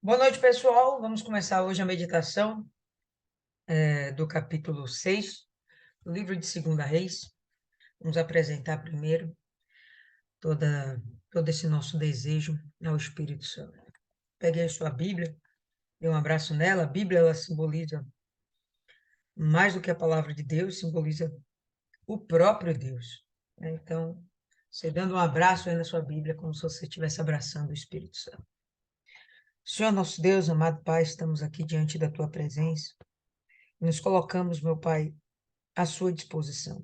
Boa noite, pessoal. Vamos começar hoje a meditação do capítulo 6 do livro de Segunda Reis. Vamos apresentar primeiro toda, todo esse nosso desejo ao Espírito Santo. Peguei a sua Bíblia, dê um abraço nela. A Bíblia, ela simboliza mais do que a palavra de Deus, simboliza o próprio Deus, né? Então, você dando um abraço aí na sua Bíblia, como se você estivesse abraçando o Espírito Santo. Senhor nosso Deus, amado Pai, estamos aqui diante da tua presença. Nos colocamos, meu Pai, à sua disposição.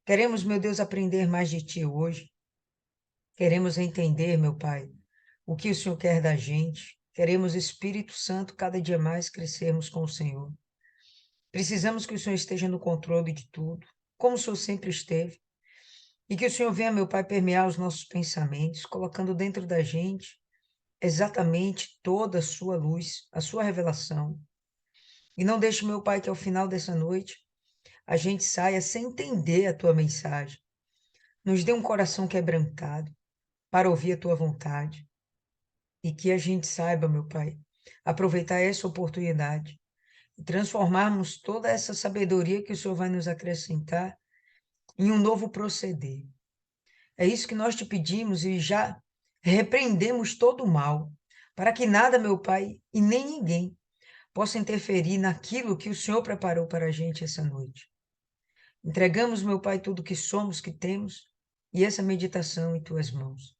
Queremos, meu Deus, aprender mais de Ti hoje. Queremos entender, meu Pai, o que o Senhor quer da gente. Queremos, Espírito Santo, cada dia mais crescermos com o Senhor. Precisamos que o Senhor esteja no controle de tudo, como o Senhor sempre esteve. E que o Senhor venha, meu Pai, permear os nossos pensamentos, colocando dentro da gente exatamente toda a sua luz, a sua revelação. E não deixe, meu Pai, que ao final dessa noite a gente saia sem entender a tua mensagem. Nos dê um coração quebrantado para ouvir a tua vontade e que a gente saiba, meu Pai, aproveitar essa oportunidade e transformarmos toda essa sabedoria que o Senhor vai nos acrescentar em um novo proceder. É isso que nós te pedimos e já repreendemos todo o mal, para que nada, meu Pai, e nem ninguém possa interferir naquilo que o Senhor preparou para a gente essa noite. Entregamos, meu Pai, tudo que somos, que temos, e essa meditação em tuas mãos.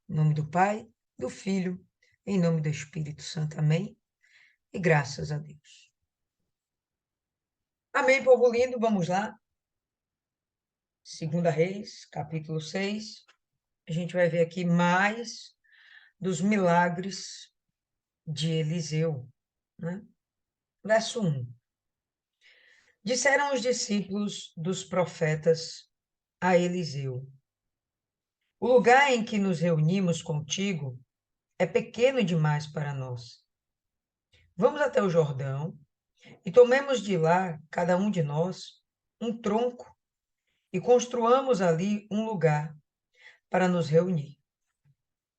Em nome do Pai, do Filho, em nome do Espírito Santo. Amém? E graças a Deus. Amém, povo lindo. Vamos lá. Segunda Reis, capítulo 6. A gente vai ver aqui mais dos milagres de Eliseu, né? Verso 1. Disseram os discípulos dos profetas a Eliseu: o lugar em que nos reunimos contigo é pequeno demais para nós. Vamos até o Jordão e tomemos de lá, cada um de nós, um tronco e construamos ali um lugar para nos reunir.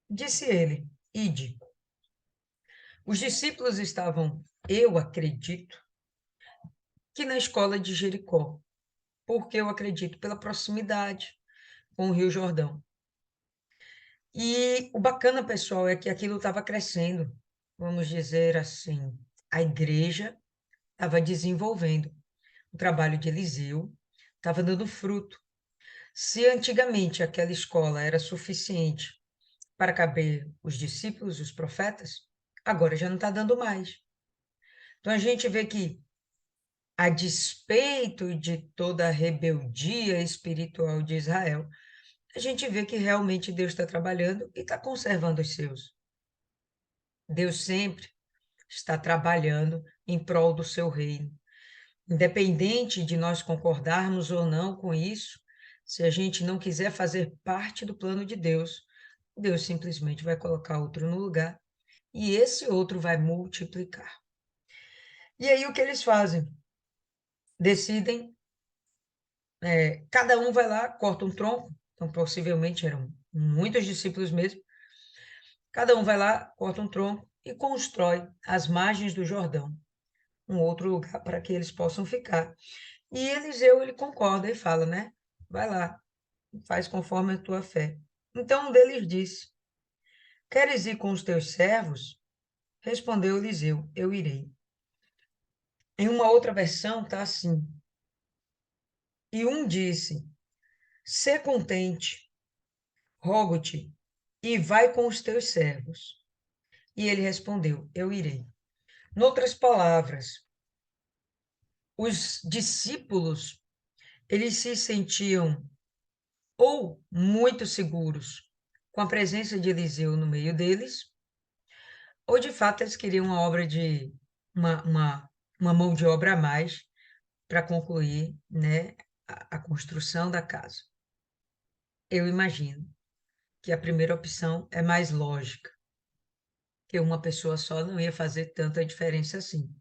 Disse ele: ide. Os discípulos estavam, eu acredito, que na escola de Jericó, porque eu acredito pela proximidade com o Rio Jordão. E o bacana, pessoal, é que aquilo estava crescendo, vamos dizer assim, a igreja estava desenvolvendo. O trabalho de Eliseu estava dando fruto. Se antigamente aquela escola era suficiente para caber os discípulos, os profetas, agora já não está dando mais. Então a gente vê que, a despeito de toda a rebeldia espiritual de Israel, a gente vê que realmente Deus está trabalhando e está conservando os seus. Deus sempre está trabalhando em prol do seu reino. Independente de nós concordarmos ou não com isso, se a gente não quiser fazer parte do plano de Deus, Deus simplesmente vai colocar outro no lugar e esse outro vai multiplicar. E aí o que eles fazem? Decidem, cada um vai lá, corta um tronco, então possivelmente eram muitos discípulos mesmo, cada um vai lá, corta um tronco e constrói às margens do Jordão um outro lugar para que eles possam ficar. E Eliseu, ele concorda e fala, né? Vai lá, faz conforme a tua fé. Então um deles disse: queres ir com os teus servos? Respondeu Eliseu: eu irei. Em uma outra versão está assim: e um disse: sê contente, rogo-te, e vai com os teus servos. E ele respondeu: eu irei. Noutras palavras, os discípulos, eles se sentiam ou muito seguros com a presença de Eliseu no meio deles, ou de fato eles queriam uma obra de uma mão de obra a mais para concluir, né, a construção da casa. Eu imagino que a primeira opção é mais lógica, que uma pessoa só não ia fazer tanta diferença assim.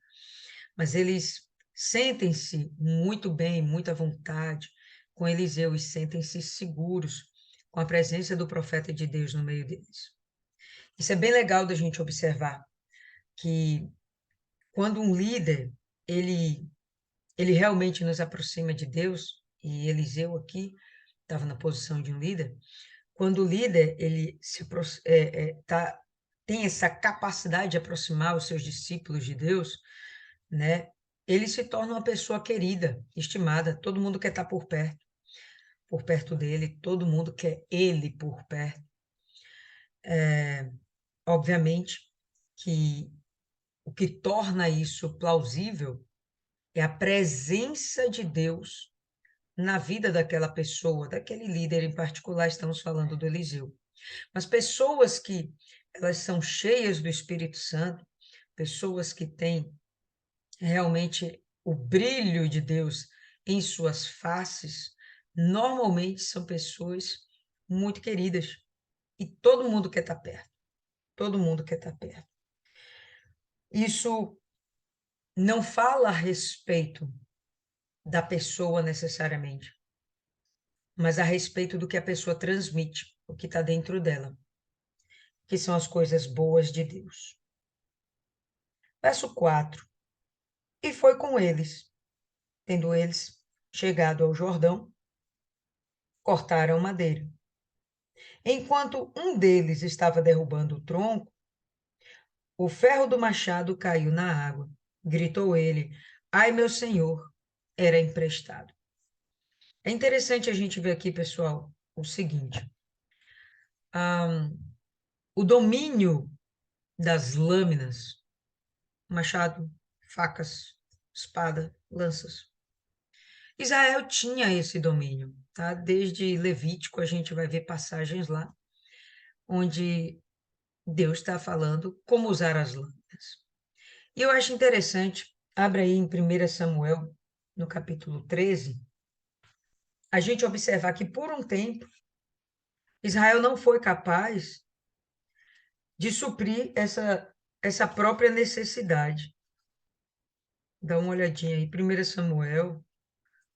Mas eles sentem-se muito bem, muito à vontade com Eliseu e sentem-se seguros com a presença do profeta de Deus no meio deles. Isso é bem legal da gente observar. que quando um líder, ele realmente nos aproxima de Deus, e Eliseu aqui estava na posição de um líder, quando o líder tem essa capacidade de aproximar os seus discípulos de Deus, né? Ele se torna uma pessoa querida, estimada. Todo mundo quer estar por perto dele. Todo mundo quer ele por perto. Obviamente que o que torna isso plausível é a presença de Deus na vida daquela pessoa, daquele líder em particular. Estamos falando do Eliseu. Mas pessoas que elas são cheias do Espírito Santo, pessoas que têm realmente o brilho de Deus em suas faces, normalmente são pessoas muito queridas e todo mundo quer estar perto. Todo mundo quer estar perto. Isso não fala a respeito da pessoa necessariamente, mas a respeito do que a pessoa transmite, o que está dentro dela, que são as coisas boas de Deus. Verso 4. E foi com eles, tendo eles chegado ao Jordão, cortaram madeira. Enquanto um deles estava derrubando o tronco, o ferro do machado caiu na água. Gritou ele: Ai, meu senhor, era emprestado. É interessante a gente ver aqui, pessoal, o seguinte: o domínio das lâminas, machado, facas, espada, lanças. Israel tinha esse domínio, tá? Desde Levítico a gente vai ver passagens lá onde Deus está falando como usar as lâminas. E eu acho interessante, abre aí em 1 Samuel, no capítulo 13, a gente observar que por um tempo Israel não foi capaz de suprir essa própria necessidade. Dá uma olhadinha aí, 1 Samuel,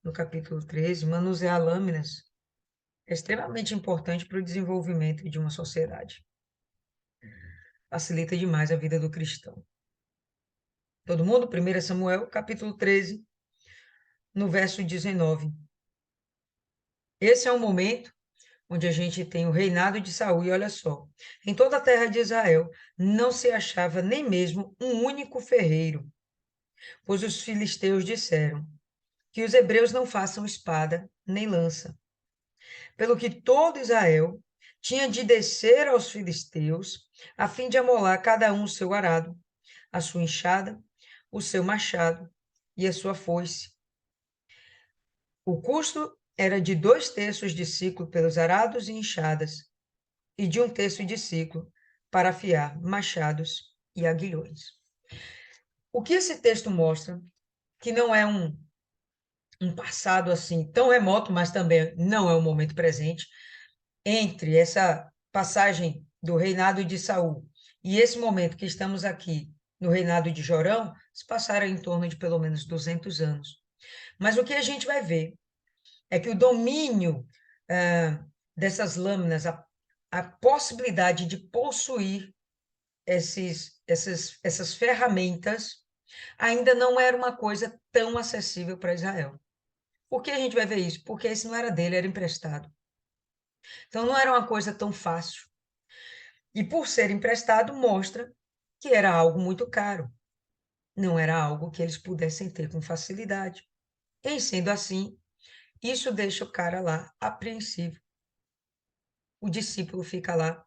no capítulo 13, manusear lâminas é extremamente importante para o desenvolvimento de uma sociedade. Facilita demais a vida do cristão. Todo mundo? 1 Samuel, capítulo 13, no verso 19. Esse é o momento onde a gente tem o reinado de Saul, e olha só, em toda a terra de Israel não se achava nem mesmo um único ferreiro, pois os filisteus disseram que os hebreus não façam espada nem lança. Pelo que todo Israel tinha de descer aos filisteus, a fim de amolar cada um o seu arado, a sua enxada, o seu machado e a sua foice. O custo era de 2/3 de ciclo pelos arados e enxadas, e de 1/3 de ciclo para afiar machados e aguilhões. O que esse texto mostra, que não é um passado assim tão remoto, mas também não é um momento presente, entre essa passagem do reinado de Saul e esse momento que estamos aqui no reinado de Jorão, se passaram em torno de pelo menos 200 anos. Mas o que a gente vai ver é que o domínio dessas lâminas, a possibilidade de possuir essas ferramentas, ainda não era uma coisa tão acessível para Israel. Por que a gente vai ver isso? Porque esse não era dele, era emprestado. Então não era uma coisa tão fácil. E por ser emprestado, mostra que era algo muito caro. Não era algo que eles pudessem ter com facilidade. Em sendo assim, isso deixa o cara lá apreensivo. O discípulo fica lá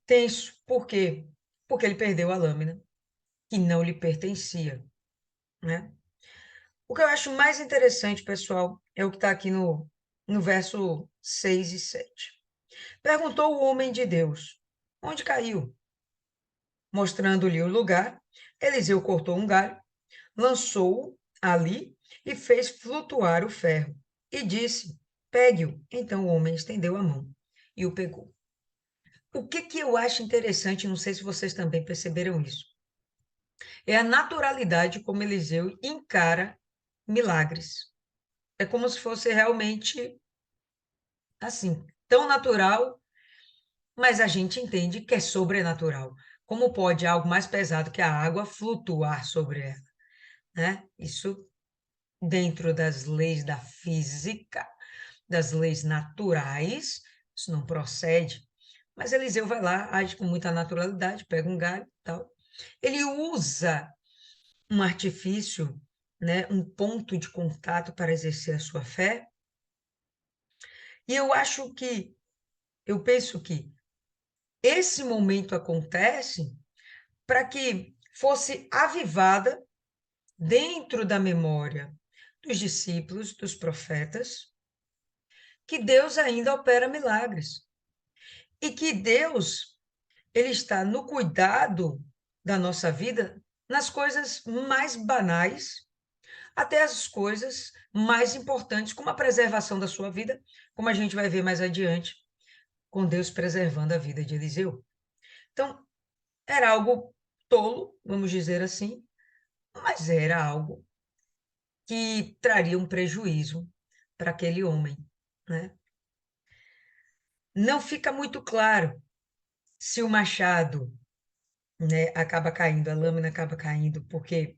tenso. Por quê? Porque ele perdeu a lâmina que não lhe pertencia, né? O que eu acho mais interessante, pessoal, é o que está aqui no verso 6 e 7. Perguntou o homem de Deus: onde caiu? Mostrando-lhe o lugar, Eliseu cortou um galho, lançou-o ali e fez flutuar o ferro. E disse: pegue-o. Então o homem estendeu a mão e o pegou. O que eu acho interessante, não sei se vocês também perceberam isso, é a naturalidade como Eliseu encara milagres. É como se fosse realmente assim, tão natural, mas a gente entende que é sobrenatural. Como pode algo mais pesado que a água flutuar sobre ela, né? Isso dentro das leis da física, das leis naturais, isso não procede. Mas Eliseu vai lá, age com muita naturalidade, pega um galho e tal. Ele usa um artifício, né, um ponto de contato para exercer a sua fé. E eu penso que esse momento acontece para que fosse avivada dentro da memória dos discípulos, dos profetas, que Deus ainda opera milagres e que Deus ele está no cuidado da nossa vida nas coisas mais banais até as coisas mais importantes, como a preservação da sua vida, como a gente vai ver mais adiante, com Deus preservando a vida de Eliseu. Então, era algo tolo, vamos dizer assim, mas era algo que traria um prejuízo para aquele homem, né? Não fica muito claro se o machado, né, acaba caindo, a lâmina acaba caindo porque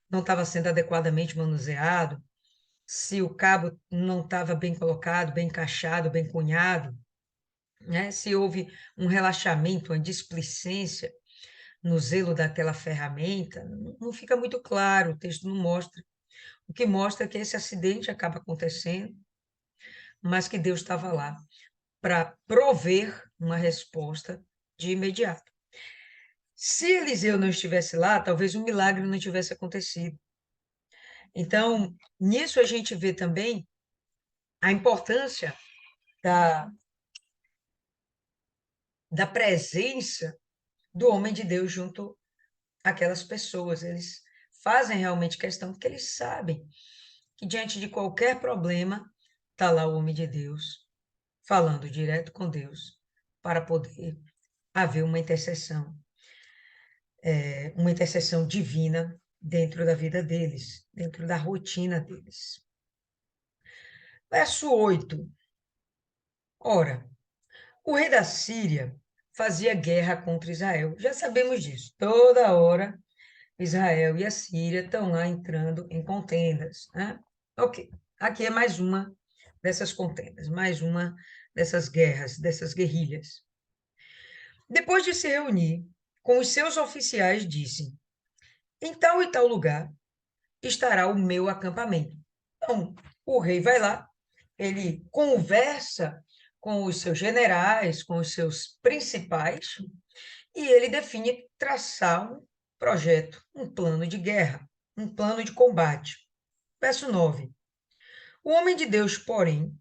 não estava sendo adequadamente manuseado, se o cabo não estava bem colocado, bem encaixado, bem cunhado, né? Se houve um relaxamento, uma displicência no zelo daquela ferramenta, não fica muito claro, o texto não mostra. O que mostra é que esse acidente acaba acontecendo, mas que Deus estava lá para prover uma resposta de imediato. Se Eliseu não estivesse lá, talvez um milagre não tivesse acontecido. Então, nisso a gente vê também a importância da, da presença do homem de Deus junto àquelas pessoas. Eles fazem realmente questão, porque eles sabem que diante de qualquer problema, está lá o homem de Deus, falando direto com Deus, para poder haver uma intercessão divina dentro da vida deles, dentro da rotina deles. Verso 8. Ora, o rei da Síria fazia guerra contra Israel. Já sabemos disso. Toda hora Israel e a Síria estão lá entrando em contendas, né? Ok. Aqui é mais uma dessas contendas, mais uma dessas guerras, dessas guerrilhas. Depois de se reunir com os seus oficiais, disse: em tal e tal lugar estará o meu acampamento. Então, o rei vai lá, ele conversa com os seus generais, com os seus principais, e ele define traçar um projeto, um plano de guerra, um plano de combate. Verso 9. O homem de Deus, porém,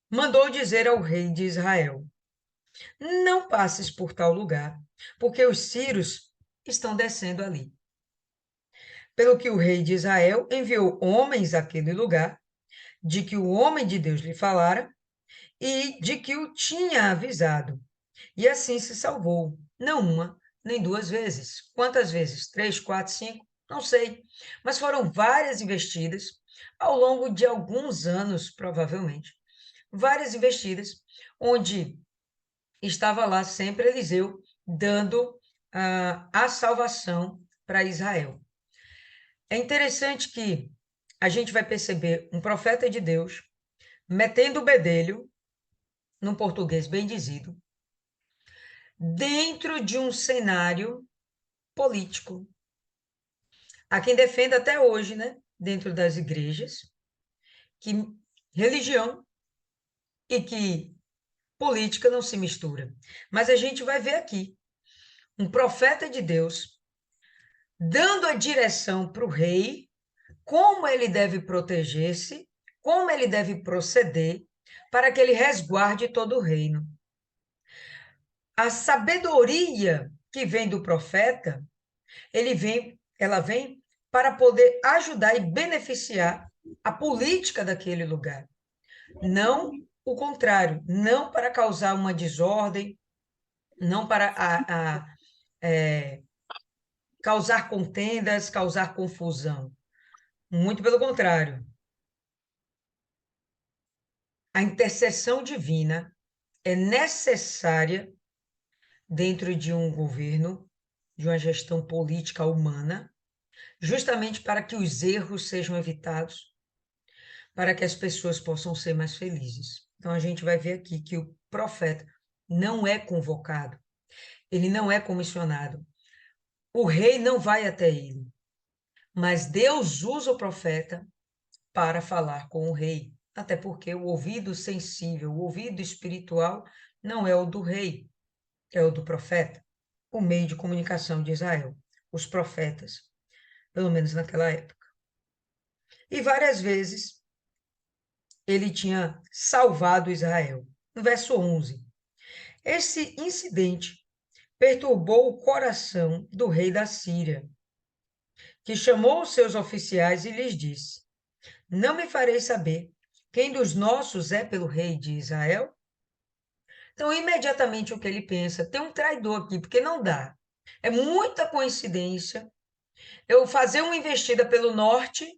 mandou dizer ao rei de Israel: não passes por tal lugar, porque os sírios estão descendo ali. Pelo que o rei de Israel enviou homens àquele lugar, de que o homem de Deus lhe falara e de que o tinha avisado. E assim se salvou, não uma, nem duas vezes. Quantas vezes? 3, 4, 5? Não sei. Mas foram várias investidas ao longo de alguns anos, provavelmente. Várias investidas, onde estava lá sempre Eliseu dando a salvação para Israel. É interessante que a gente vai perceber um profeta de Deus metendo o bedelho, num português bem dizido, dentro de um cenário político. Há quem defenda até hoje, né, dentro das igrejas, que religião e que política não se mistura. Mas a gente vai ver aqui um profeta de Deus dando a direção para o rei, como ele deve proteger-se, como ele deve proceder para que ele resguarde todo o reino. A sabedoria que vem do profeta, ela vem para poder ajudar e beneficiar a política daquele lugar. Não o contrário, não para causar uma desordem, não para causar contendas, causar confusão. Muito pelo contrário. A intercessão divina é necessária dentro de um governo, de uma gestão política humana, justamente para que os erros sejam evitados, para que as pessoas possam ser mais felizes. Então a gente vai ver aqui que o profeta não é convocado, ele não é comissionado. O rei não vai até ele, mas Deus usa o profeta para falar com o rei, até porque o ouvido sensível, o ouvido espiritual não é o do rei, é o do profeta, o meio de comunicação de Israel, os profetas, pelo menos naquela época. E várias vezes ele tinha salvado Israel. No verso 11, esse incidente perturbou o coração do rei da Síria, que chamou os seus oficiais e lhes disse: Não me farei saber quem dos nossos é pelo rei de Israel? Então, imediatamente o que ele pensa, tem um traidor aqui, porque não dá. É muita coincidência eu fazer uma investida pelo norte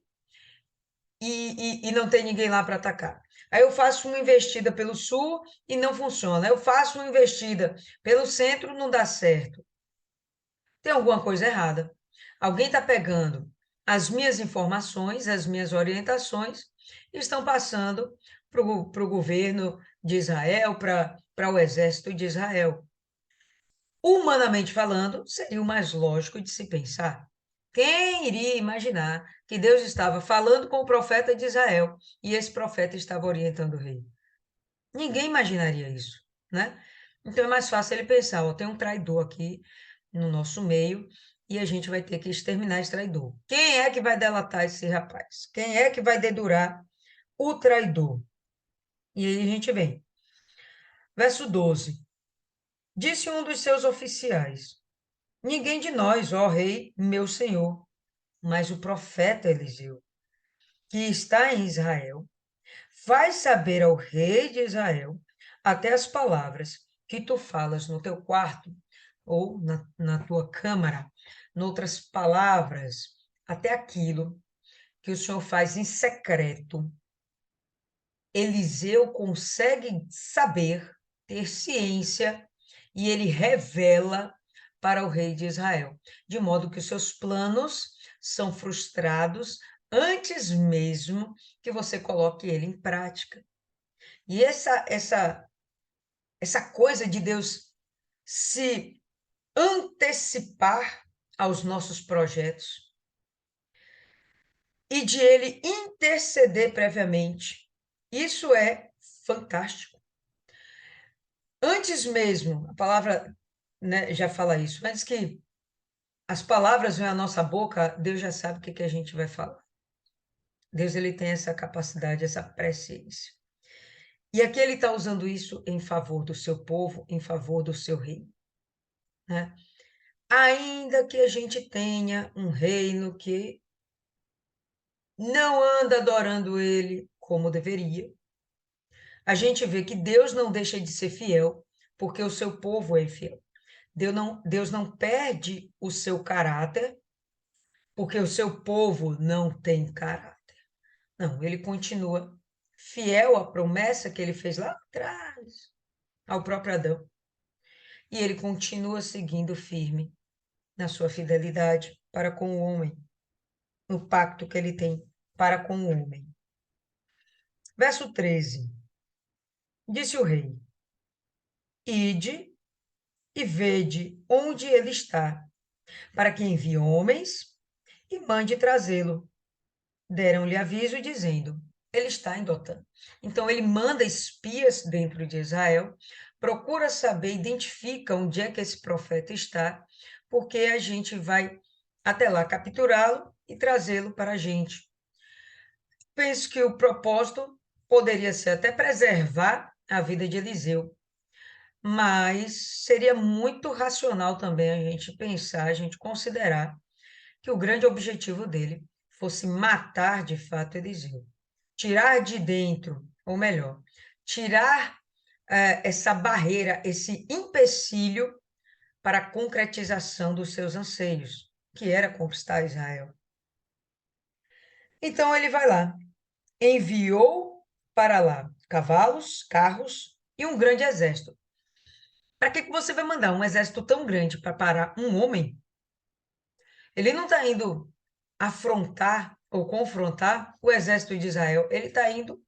e não tem ninguém lá para atacar. Aí eu faço uma investida pelo sul e não funciona. Eu faço uma investida pelo centro, não dá certo. Tem alguma coisa errada. Alguém está pegando as minhas informações, as minhas orientações, e estão passando para o governo de Israel, para o exército de Israel. Humanamente falando, seria o mais lógico de se pensar. Quem iria imaginar que Deus estava falando com o profeta de Israel e esse profeta estava orientando o rei? Ninguém imaginaria isso, né? Então é mais fácil ele pensar, ó, tem um traidor aqui no nosso meio e a gente vai ter que exterminar esse traidor. Quem é que vai delatar esse rapaz? Quem é que vai dedurar o traidor? E aí a gente vem. Verso 12. Disse um dos seus oficiais: Ninguém de nós, ó rei, meu senhor, mas o profeta Eliseu, que está em Israel, vai saber ao rei de Israel até as palavras que tu falas no teu quarto ou na tua câmara. Noutras palavras, até aquilo que o Senhor faz em secreto, Eliseu consegue saber, ter ciência, e ele revela para o rei de Israel, de modo que os seus planos são frustrados antes mesmo que você coloque ele em prática. E essa coisa de Deus se antecipar aos nossos projetos e de ele interceder previamente, isso é fantástico. Antes mesmo, a palavra, né, já fala isso, antes que as palavras venham à nossa boca, Deus já sabe o que a gente vai falar. Deus ele tem essa capacidade, essa presciência. E aqui ele está usando isso em favor do seu povo, em favor do seu reino, né? Ainda que a gente tenha um reino que não anda adorando ele como deveria, a gente vê que Deus não deixa de ser fiel, porque o seu povo é infiel. Deus não perde o seu caráter, porque o seu povo não tem caráter. Não, ele continua fiel à promessa que ele fez lá atrás, ao próprio Adão. E ele continua seguindo firme na sua fidelidade para com o homem, no pacto que ele tem para com o homem. Verso 13. Disse o rei: Ide e vede onde ele está, para que envie homens e mande trazê-lo. Deram-lhe aviso dizendo: Ele está em Dotã. Então ele manda espias dentro de Israel, procura saber, identifica onde é que esse profeta está, porque a gente vai até lá capturá-lo e trazê-lo para a gente. Penso que o propósito poderia ser até preservar a vida de Eliseu, mas seria muito racional também a gente pensar, a gente considerar que o grande objetivo dele fosse matar de fato Eliseu, tirar de dentro, ou melhor, tirar essa barreira, esse empecilho para a concretização dos seus anseios, que era conquistar Israel. Então ele vai lá, enviou para lá cavalos, carros e um grande exército. Para que você vai mandar um exército tão grande para parar um homem? Ele não está indo afrontar ou confrontar o exército de Israel, ele está indo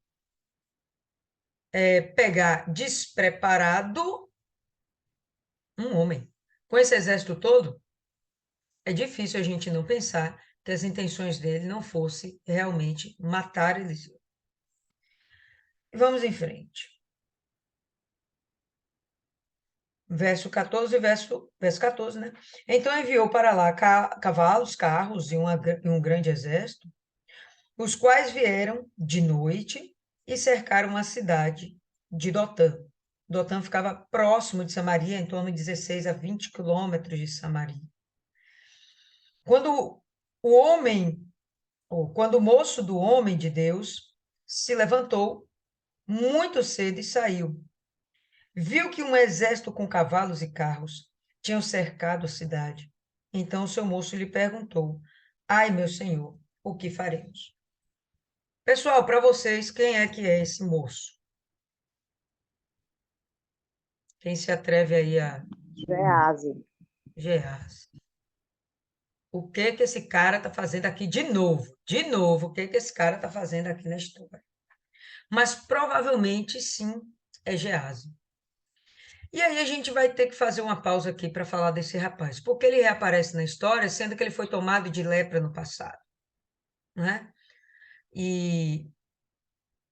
pegar despreparado um homem. Com esse exército todo, é difícil a gente não pensar que as intenções dele não fossem realmente matar Eliseu. Vamos em frente. Verso 14, né? Então enviou para lá cavalos, carros e um grande exército, os quais vieram de noite e cercaram a cidade de Dotã. Dotã ficava próximo de Samaria, em torno de 16 a 20 quilômetros de Samaria. Quando o homem, ou quando o moço do homem de Deus se levantou muito cedo e saiu, viu que um exército com cavalos e carros tinham cercado a cidade. Então o seu moço lhe perguntou: Ai, meu senhor, o que faremos? Pessoal, para vocês, quem é esse moço? Quem se atreve aí a Gease. Geás? O que que esse cara está fazendo aqui de novo? De novo, o que que esse cara está fazendo aqui na história? Mas provavelmente sim é Gease. E aí a gente vai ter que fazer uma pausa aqui para falar desse rapaz, porque ele reaparece na história, sendo que ele foi tomado de lepra no passado, né? E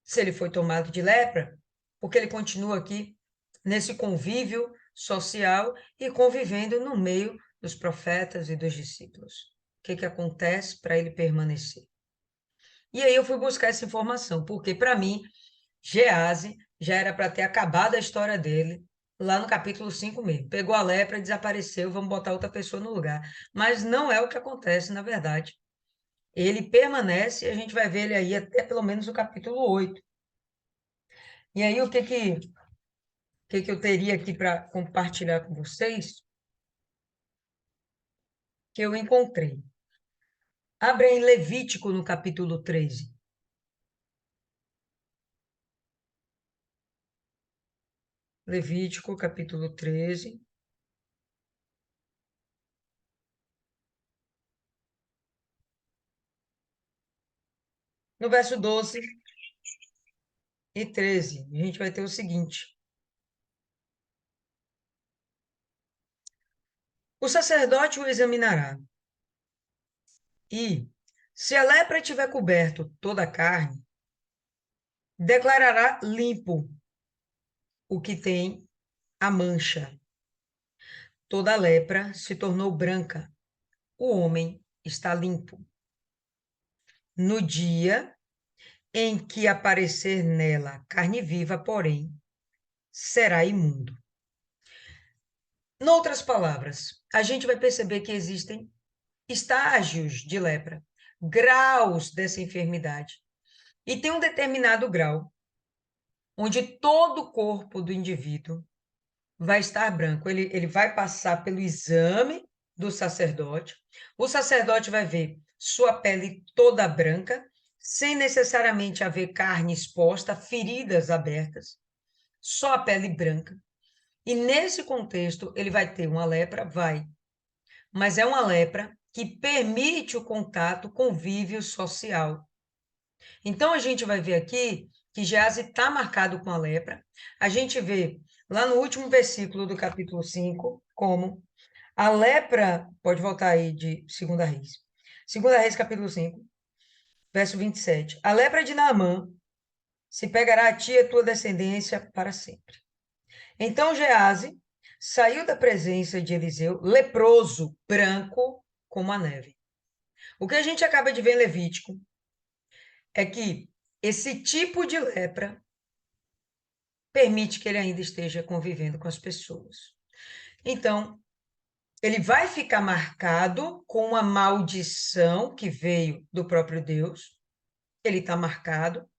se ele foi tomado de lepra, porque ele continua aqui nesse convívio social e convivendo no meio dos profetas e dos discípulos. O que que acontece para ele permanecer? E aí eu fui buscar essa informação, porque para mim, Gease já era para ter acabado a história dele lá no capítulo 5 mesmo. Pegou a lepra, desapareceu, vamos botar outra pessoa no lugar. Mas não é o que acontece, na verdade. Ele permanece e a gente vai ver ele aí até pelo menos o capítulo 8. E aí o que que eu teria aqui para compartilhar com vocês, que eu encontrei. Abre em Levítico no capítulo 13. Levítico, capítulo 13. No verso 12 e 13, a gente vai ter o seguinte: o sacerdote o examinará, e, se a lepra tiver coberto toda a carne, declarará limpo o que tem a mancha. Toda a lepra se tornou branca. O homem está limpo. No dia em que aparecer nela carne viva, porém, será imundo. Noutras palavras, a gente vai perceber que existem estágios de lepra, graus dessa enfermidade. E tem um determinado grau onde todo o corpo do indivíduo vai estar branco. Ele vai passar pelo exame do sacerdote. O sacerdote vai ver sua pele toda branca, sem necessariamente haver carne exposta, feridas abertas, só a pele branca. E nesse contexto, ele vai ter uma lepra? Vai. Mas é uma lepra que permite o contato, convívio social. Então, a gente vai ver aqui que Gease está marcado com a lepra. A gente vê lá no último versículo do capítulo 5, como a lepra, pode voltar aí de Segunda Reis. Segunda Reis, capítulo 5, verso 27. A lepra de Naamã se pegará a ti e a tua descendência para sempre. Então Gease saiu da presença de Eliseu, leproso, branco como a neve. O que a gente acaba de ver em Levítico é que esse tipo de lepra permite que ele ainda esteja convivendo com as pessoas. Então, ele vai ficar marcado com uma maldição que veio do próprio Deus, ele está marcado,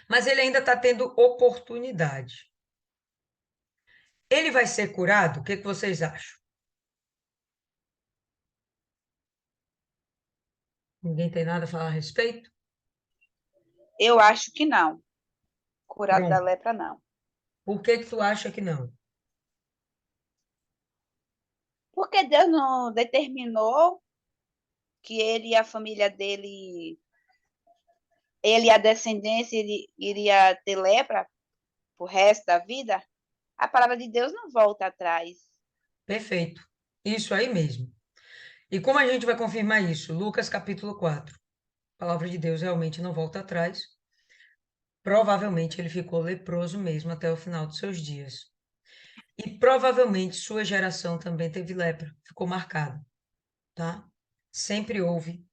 mas ele ainda está tendo oportunidade. Ele vai ser curado? O que que vocês acham? Ninguém tem nada a falar a respeito? Eu acho que não. Curado da Pronto. lepra, não. Por que que tu acha que não? Porque Deus não determinou que ele e a família dele, ele e a descendência, ele iria ter lepra pro resto da vida? A palavra de Deus não volta atrás. Perfeito. Isso aí mesmo. E como a gente vai confirmar isso? Lucas capítulo 4. A palavra de Deus realmente não volta atrás. Provavelmente ele ficou leproso mesmo até o final dos seus dias. E provavelmente sua geração também teve lepra, ficou marcado, tá? Sempre houve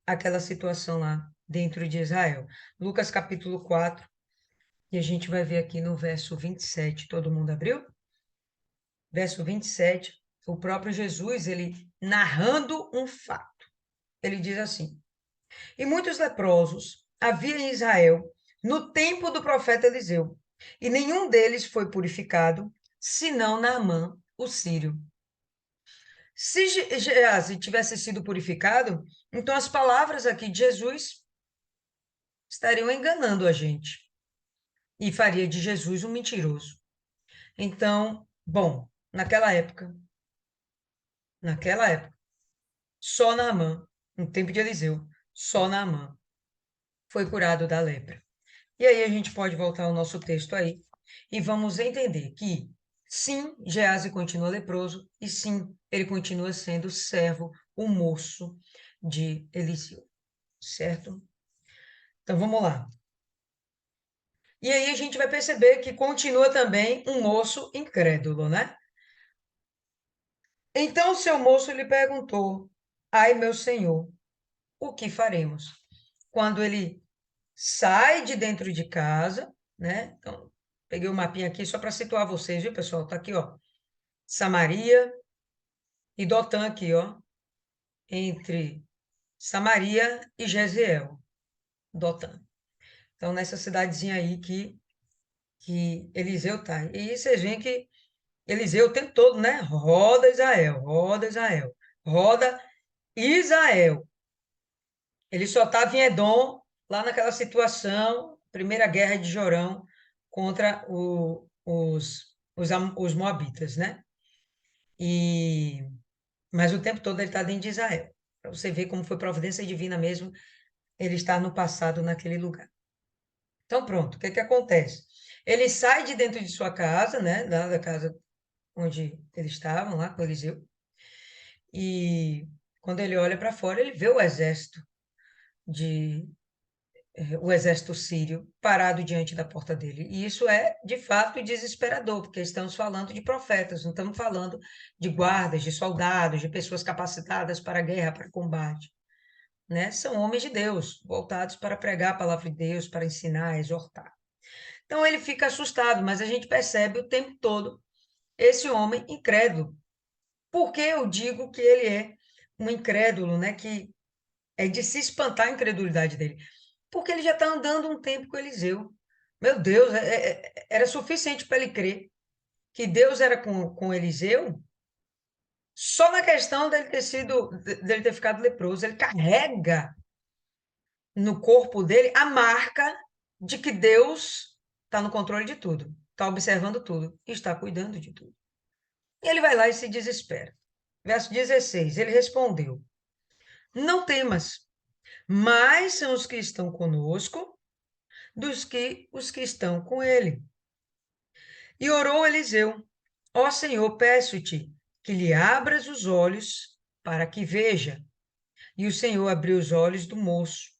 aquela situação lá dentro de Israel. Lucas capítulo 4, e a gente vai ver aqui no verso 27. Todo mundo abriu? Verso 27, o próprio Jesus, ele narrando um fato. Ele diz assim: E muitos leprosos havia em Israel no tempo do profeta Eliseu, e nenhum deles foi purificado, senão Naamã, o sírio. Se Geazi tivesse sido purificado, então as palavras aqui de Jesus estariam enganando a gente e faria de Jesus um mentiroso. Então, bom, naquela época, só Naamã, no tempo de Eliseu, só Naamã foi curado da lepra. E aí a gente pode voltar ao nosso texto aí e vamos entender que, sim, Geazi continua leproso e sim, ele continua sendo servo, o moço de Eliseu, certo? Então vamos lá. E aí a gente vai perceber que continua também um moço incrédulo, né? Então o seu moço lhe perguntou: Ai, meu senhor, o que faremos? Quando ele sai de dentro de casa, né? Então, peguei o mapinha aqui só para situar vocês, viu, pessoal? Tá aqui, ó. Samaria e Dotã aqui, ó. Entre Samaria e Jezreel, Dotã. Então, nessa cidadezinha aí que Eliseu tá. E vocês veem que Eliseu o tempo todo, né? Roda Israel, roda Israel, roda Israel. Ele só estava em Edom, lá naquela situação, primeira guerra de Jorão contra os Moabitas, né? E, mas o tempo todo ele está dentro de Israel. Para você ver como foi providência divina mesmo, ele está no passado naquele lugar. Então, pronto, o que que acontece? Ele sai de dentro de sua casa, né? Da casa onde eles estavam, lá com Eliseu, e quando ele olha para fora, ele vê de o exército sírio parado diante da porta dele. E isso é, de fato, desesperador, porque estamos falando de profetas, não estamos falando de guardas, de soldados, de pessoas capacitadas para a guerra, para combate, né? São homens de Deus, voltados para pregar a palavra de Deus, para ensinar, exortar. Então ele fica assustado, mas a gente percebe o tempo todo esse homem incrédulo. Por que eu digo que ele é um incrédulo, né? Que é de se espantar a incredulidade dele. Porque ele já está andando um tempo com Eliseu. Meu Deus, era suficiente para ele crer que Deus era com Eliseu só na questão dele ter ficado leproso. Ele carrega no corpo dele a marca de que Deus está no controle de tudo, está observando tudo e está cuidando de tudo. E ele vai lá e se desespera. Verso 16, ele respondeu: Não temas, mais são os que estão conosco dos que os que estão com ele. E orou Eliseu: Ó Senhor, peço-te que lhe abras os olhos para que veja. E o Senhor abriu os olhos do moço,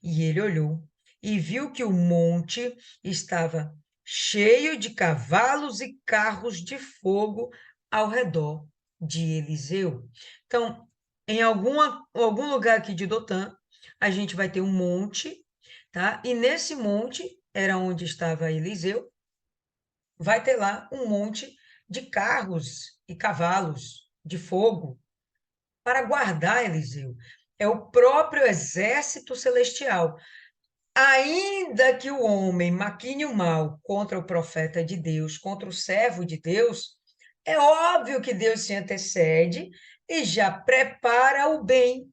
e ele olhou e viu que o monte estava cheio de cavalos e carros de fogo ao redor de Eliseu. Então, em algum lugar aqui de Dotã, a gente vai ter um monte, tá? E nesse monte era onde estava Eliseu, vai ter lá um monte de carros e cavalos de fogo para guardar Eliseu. É o próprio exército celestial. Ainda que o homem maquine o mal contra o profeta de Deus, contra o servo de Deus, é óbvio que Deus se antecede e já prepara o bem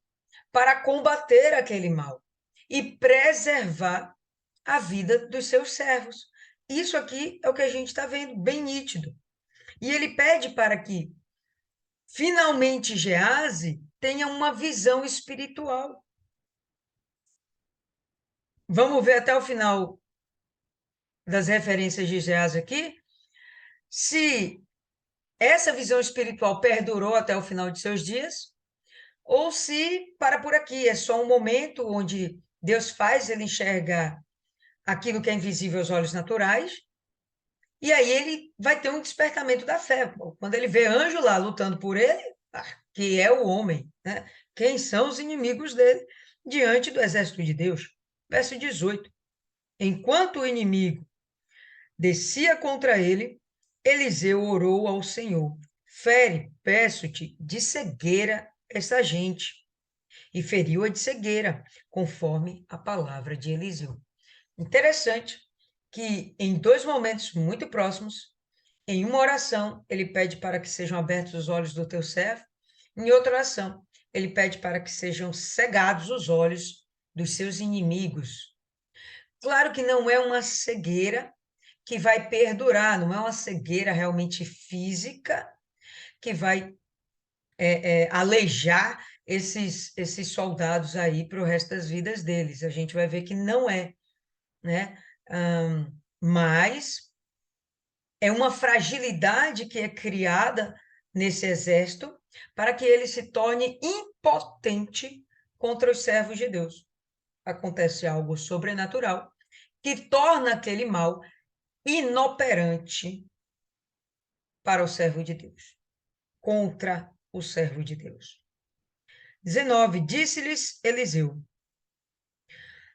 para combater aquele mal e preservar a vida dos seus servos. Isso aqui é o que a gente está vendo, bem nítido. E ele pede para que finalmente Gease tenha uma visão espiritual. Vamos ver até o final das referências de Gease aqui, se essa visão espiritual perdurou até o final de seus dias, ou se para por aqui, é só um momento onde Deus faz ele enxergar aquilo que é invisível aos olhos naturais, e aí ele vai ter um despertamento da fé. Quando ele vê anjo lá lutando por ele, que é o homem, né? Quem são os inimigos dele diante do exército de Deus? Verso 18. Enquanto o inimigo descia contra ele, Eliseu orou ao Senhor: fere, peço-te, de cegueira essa gente. E feriu-a de cegueira, conforme a palavra de Eliseu. Interessante que em dois momentos muito próximos, em uma oração, ele pede para que sejam abertos os olhos do teu servo, em outra oração, ele pede para que sejam cegados os olhos dos seus inimigos. Claro que não é uma cegueira que vai perdurar, não é uma cegueira realmente física que vai aleijar esses soldados aí para o resto das vidas deles. A gente vai ver que não é, né? Mas é uma fragilidade que é criada nesse exército para que ele se torne impotente contra os servos de Deus. Acontece algo sobrenatural que torna aquele mal inoperante para o servo de Deus, contra o servo de Deus. 19. Disse-lhes Eliseu: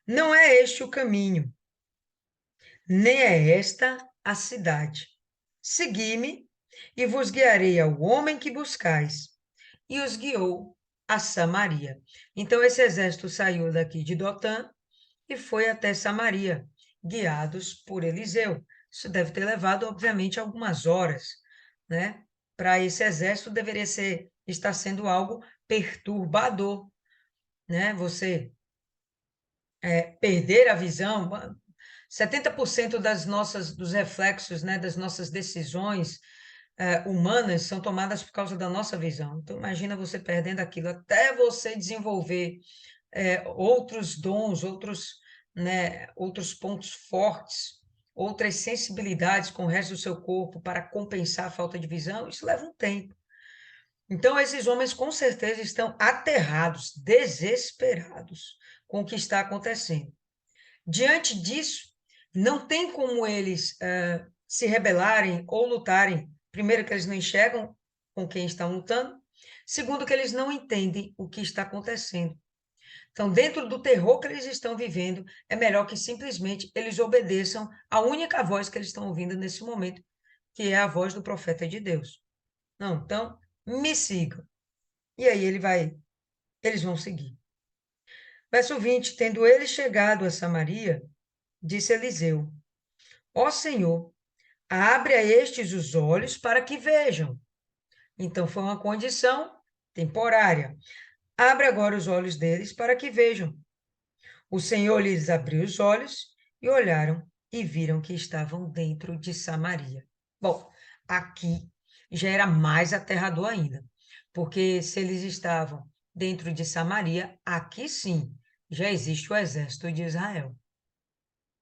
não é este o caminho, nem é esta a cidade. Segui-me e vos guiarei ao homem que buscais. E os guiou a Samaria. Então esse exército saiu daqui de Dotã e foi até Samaria, guiados por Eliseu. Isso deve ter levado, obviamente, algumas horas, né? Para esse exército deveria estar sendo algo perturbador, né? Você perder a visão, 70% dos reflexos, né, das nossas decisões humanas são tomadas por causa da nossa visão. Então, imagina você perdendo aquilo, até você desenvolver outros dons, né, outros pontos fortes, outras sensibilidades com o resto do seu corpo para compensar a falta de visão, isso leva um tempo. Então, esses homens com certeza estão aterrados, desesperados com o que está acontecendo. Diante disso, não tem como eles se rebelarem ou lutarem. Primeiro, que eles não enxergam com quem estão lutando. Segundo, que eles não entendem o que está acontecendo. Então, dentro do terror que eles estão vivendo, é melhor que simplesmente eles obedeçam à única voz que eles estão ouvindo nesse momento, que é a voz do profeta de Deus. Não, então, me sigam. E aí eles vão seguir. Verso 20, tendo ele chegado a Samaria, disse Eliseu: ó Senhor, abre a estes os olhos para que vejam. Então foi uma condição temporária. Abre agora os olhos deles para que vejam. O Senhor lhes abriu os olhos e olharam e viram que estavam dentro de Samaria. Bom, aqui já era mais aterrador ainda, porque se eles estavam dentro de Samaria, aqui sim já existe o exército de Israel.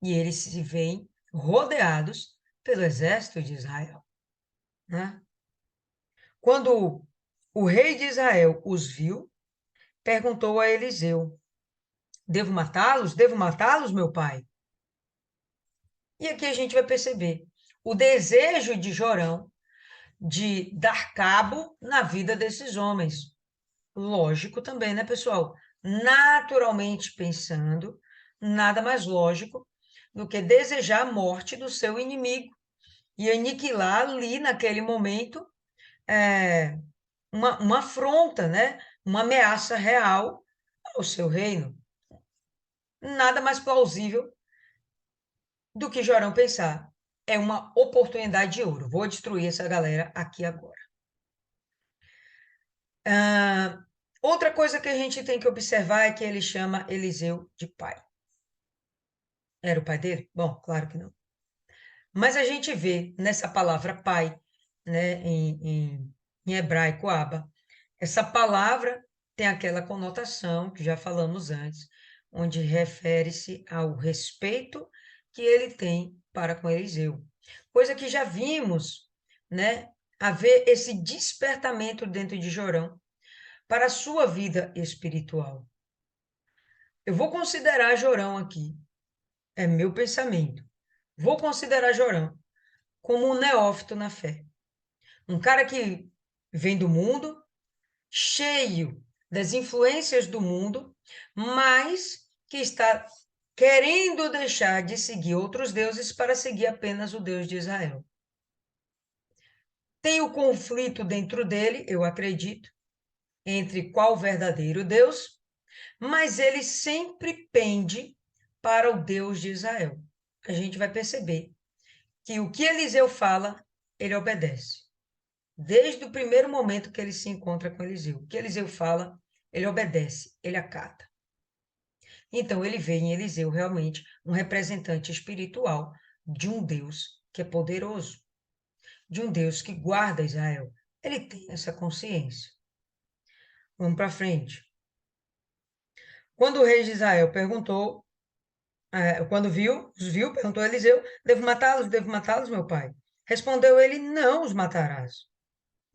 E eles se veem rodeados pelo exército de Israel, né? Quando o rei de Israel os viu, perguntou a Eliseu: devo matá-los? Devo matá-los, meu pai? E aqui a gente vai perceber o desejo de Jorão de dar cabo na vida desses homens. Lógico também, né, pessoal? Naturalmente pensando, nada mais lógico do que desejar a morte do seu inimigo e aniquilar ali naquele momento uma afronta, né? Uma ameaça real ao seu reino. Nada mais plausível do que Jorão pensar. É uma oportunidade de ouro. Vou destruir essa galera aqui agora. Outra coisa que a gente tem que observar é que ele chama Eliseu de pai. Era o pai dele? Bom, claro que não. Mas a gente vê nessa palavra pai, né, em em hebraico, Abba. Essa palavra tem aquela conotação que já falamos antes, onde refere-se ao respeito que ele tem para com Eliseu. Coisa que já vimos, né? Haver esse despertamento dentro de Jorão para a sua vida espiritual. Eu vou considerar Jorão aqui, é meu pensamento. Vou considerar Jorão como um neófito na fé. Um cara que vem do mundo, cheio das influências do mundo, mas que está querendo deixar de seguir outros deuses para seguir apenas o Deus de Israel. Tem o conflito dentro dele, eu acredito, entre qual verdadeiro Deus, mas ele sempre pende para o Deus de Israel. A gente vai perceber que o que Eliseu fala, ele obedece. Desde o primeiro momento que ele se encontra com Eliseu. O que Eliseu fala, ele obedece, ele acata. Então, ele vê em Eliseu realmente um representante espiritual de um Deus que é poderoso, de um Deus que guarda Israel. Ele tem essa consciência. Vamos para frente. Quando o rei de Israel perguntou, quando os viu, perguntou a Eliseu: devo matá-los, meu pai? Respondeu ele: não os matarás.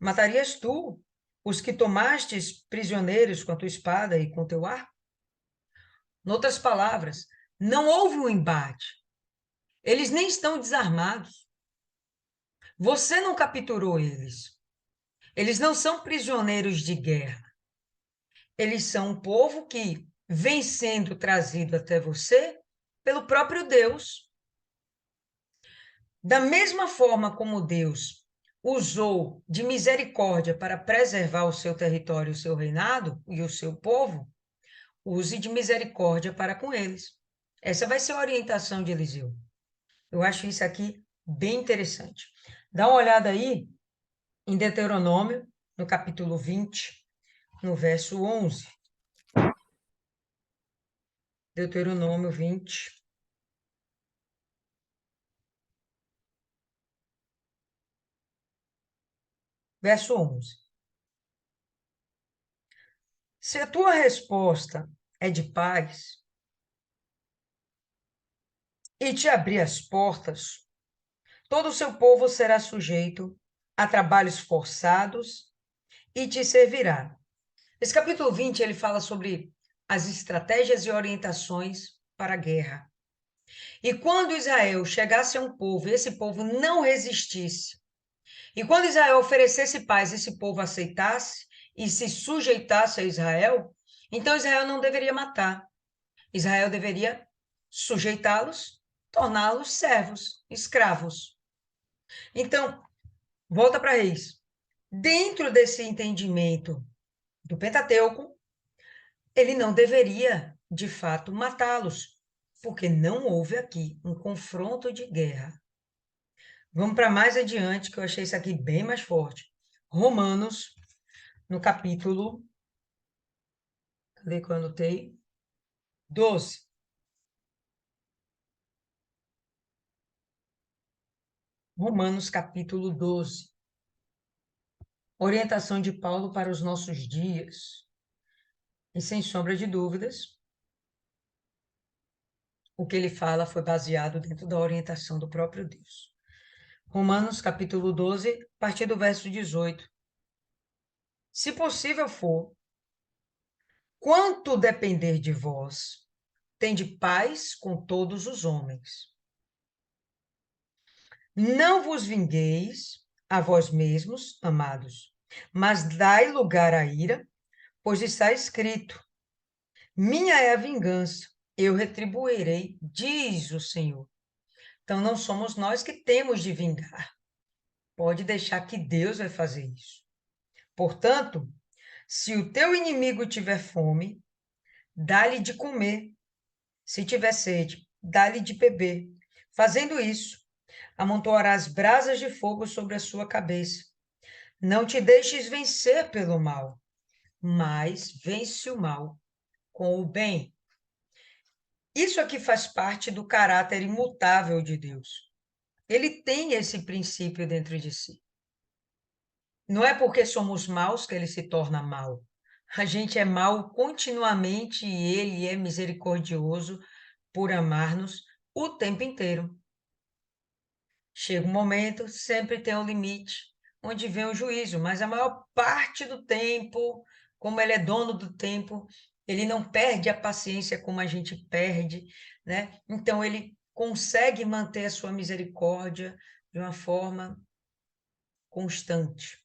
Matarias tu os que tomastes prisioneiros com a tua espada e com teu arco? Noutras palavras, não houve um embate. Eles nem estão desarmados. Você não capturou eles. Eles não são prisioneiros de guerra. Eles são um povo que vem sendo trazido até você pelo próprio Deus. Da mesma forma como Deus usou de misericórdia para preservar o seu território, o seu reinado e o seu povo, use de misericórdia para com eles. Essa vai ser a orientação de Eliseu. Eu acho isso aqui bem interessante. Dá uma olhada aí em Deuteronômio, no capítulo 20, no verso 11. Deuteronômio 20. Verso 11. Se a tua resposta é de paz e te abrir as portas, todo o seu povo será sujeito a trabalhos forçados e te servirá. Esse capítulo 20, ele fala sobre as estratégias e orientações para a guerra. E quando Israel chegasse a um povo, e esse povo não resistisse, e quando Israel oferecesse paz, esse povo aceitasse e se sujeitasse a Israel, então Israel não deveria matar. Israel deveria sujeitá-los, torná-los servos, escravos. Então, volta para Reis. Dentro desse entendimento do Pentateuco, ele não deveria, de fato, matá-los, porque não houve aqui um confronto de guerra. Vamos para mais adiante, que eu achei isso aqui bem mais forte. Romanos, no capítulo, cadê que eu anotei? 12. Romanos, capítulo 12. Orientação de Paulo para os nossos dias. E sem sombra de dúvidas, o que ele fala foi baseado dentro da orientação do próprio Deus. Romanos, capítulo 12, a partir do verso 18. Se possível for, quanto depender de vós, tende paz com todos os homens. Não vos vingueis a vós mesmos, amados, mas dai lugar à ira, pois está escrito: minha é a vingança, eu retribuirei, diz o Senhor. Então não somos nós que temos de vingar. Pode deixar que Deus vai fazer isso. Portanto, se o teu inimigo tiver fome, dá-lhe de comer. Se tiver sede, dá-lhe de beber. Fazendo isso, amontoarás brasas de fogo sobre a sua cabeça. Não te deixes vencer pelo mal, mas vence o mal com o bem. Isso aqui faz parte do caráter imutável de Deus. Ele tem esse princípio dentro de si. Não é porque somos maus que ele se torna mau. A gente é mau continuamente e ele é misericordioso por amar-nos o tempo inteiro. Chega um momento, sempre tem um limite, onde vem o juízo, mas a maior parte do tempo, como ele é dono do tempo, ele não perde a paciência como a gente perde, né? Então ele consegue manter a sua misericórdia de uma forma constante.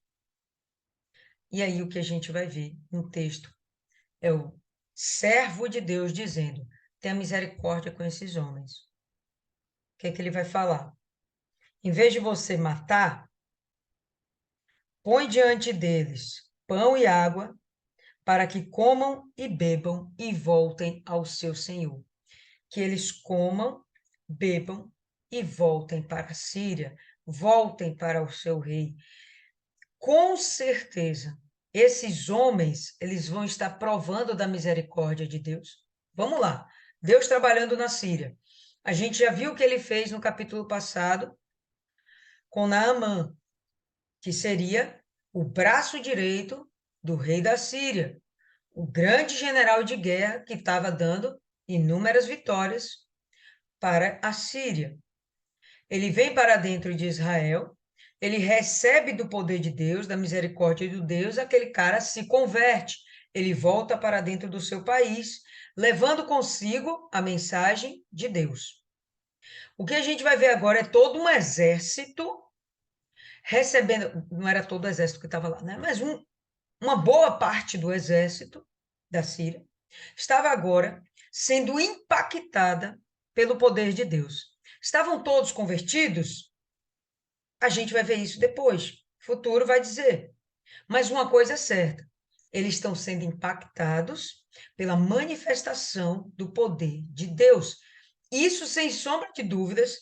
E aí o que a gente vai ver no texto é o servo de Deus dizendo: tenha misericórdia com esses homens. O que é que ele vai falar? Em vez de você matar, põe diante deles pão e água, para que comam e bebam e voltem ao seu Senhor. Que eles comam, bebam e voltem para a Síria, voltem para o seu rei. Com certeza, esses homens, eles vão estar provando da misericórdia de Deus. Vamos lá. Deus trabalhando na Síria. A gente já viu o que ele fez no capítulo passado com Naamã, que seria o braço direito do rei da Síria, o grande general de guerra que estava dando inúmeras vitórias para a Síria. Ele vem para dentro de Israel, ele recebe do poder de Deus, da misericórdia de Deus, aquele cara se converte, ele volta para dentro do seu país, levando consigo a mensagem de Deus. O que a gente vai ver agora é todo um exército recebendo, não era todo o exército que estava lá, né? Mas uma boa parte do exército da Síria estava agora sendo impactada pelo poder de Deus. Estavam todos convertidos? A gente vai ver isso depois. O futuro vai dizer. Mas uma coisa é certa: eles estão sendo impactados pela manifestação do poder de Deus. Isso, sem sombra de dúvidas,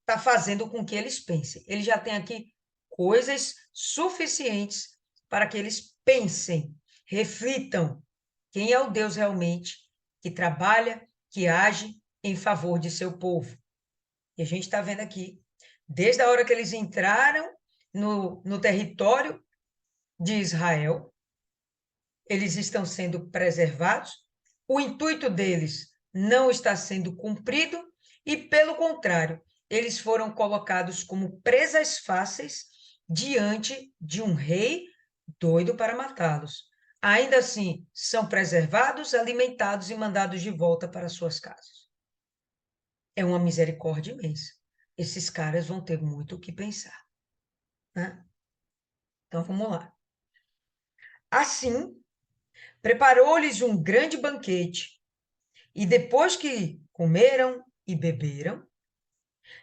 está fazendo com que eles pensem. Eles já têm aqui coisas suficientes para que eles pensem, reflitam quem é o Deus realmente que trabalha, que age em favor de seu povo. E a gente está vendo aqui, desde a hora que eles entraram no território de Israel, eles estão sendo preservados, o intuito deles não está sendo cumprido e, pelo contrário, eles foram colocados como presas fáceis diante de um rei doido para matá-los. Ainda assim, são preservados, alimentados e mandados de volta para suas casas. É uma misericórdia imensa. Esses caras vão ter muito o que pensar, né? Então, vamos lá. Assim, preparou-lhes um grande banquete, e depois que comeram e beberam,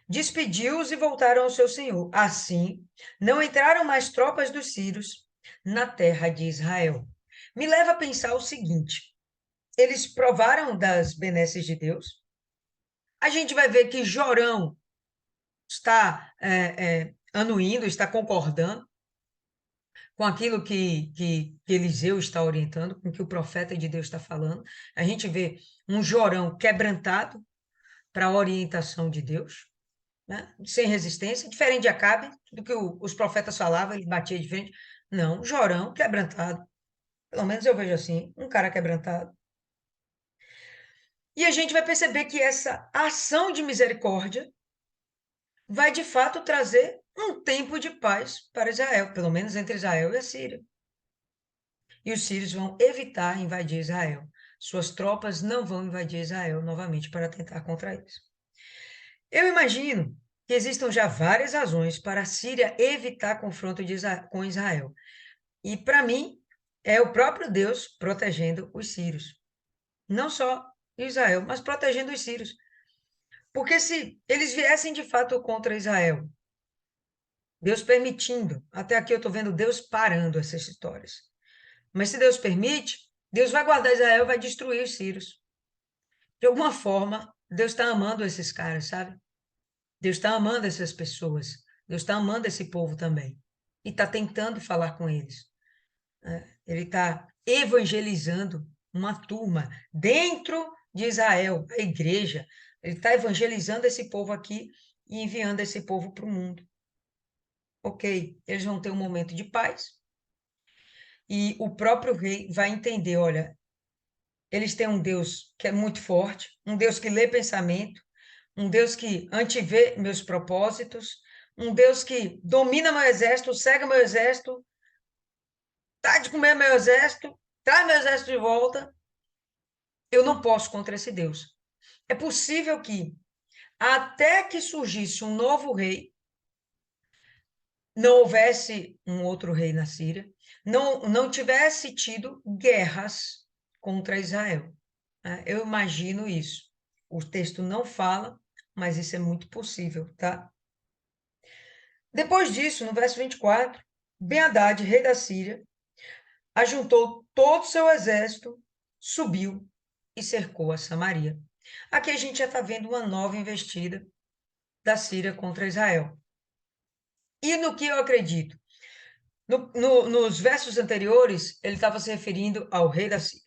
despediu-os e voltaram ao seu senhor. Assim, não entraram mais tropas dos sírios na terra de Israel. Me leva a pensar o seguinte: eles provaram das benesses de Deus. A gente vai ver que Jorão está anuindo, está concordando com aquilo que Eliseu está orientando, com o que o profeta de Deus está falando. A gente vê um Jorão quebrantado para a orientação de Deus, né? Sem resistência, diferente de Acabe, do que os profetas falavam, ele batia de frente. Não, Jorão quebrantado. Pelo menos eu vejo assim, um cara quebrantado. E a gente vai perceber que essa ação de misericórdia vai de fato trazer um tempo de paz para Israel, pelo menos entre Israel e a Síria. E os sírios vão evitar invadir Israel. Suas tropas não vão invadir Israel novamente para tentar contra eles. Eu imagino que existam já várias razões para a Síria evitar confronto com Israel. E, para mim, é o próprio Deus protegendo os sírios. Não só Israel, mas protegendo os sírios. Porque se eles viessem de fato contra Israel, Deus permitindo, até aqui eu estou vendo Deus parando essas histórias. Mas se Deus permite, Deus vai guardar Israel, vai destruir os sírios. De alguma forma, Deus está amando esses caras, sabe? Deus está amando essas pessoas. Deus está amando esse povo também. E está tentando falar com eles. Ele está evangelizando uma turma dentro de Israel, a igreja. Ele está evangelizando esse povo aqui e enviando esse povo para o mundo. Ok, eles vão ter um momento de paz, e o próprio rei vai entender, olha, eles têm um Deus que é muito forte, um Deus que lê pensamento, um Deus que antevê meus propósitos, um Deus que domina meu exército, cega meu exército, dá de comer meu exército, traz meu exército de volta. Eu não posso contra esse Deus. É possível que, até que surgisse um novo rei, não houvesse um outro rei na Síria, não tivesse tido guerras contra Israel, né? Eu imagino isso. O texto não fala, mas isso é muito possível, tá? Depois disso, no verso 24, Ben-Hadad, rei da Síria, ajuntou todo o seu exército, subiu e cercou a Samaria. Aqui a gente já está vendo uma nova investida da Síria contra Israel. E no que eu acredito? Nos versos anteriores, ele estava se referindo ao rei da Síria.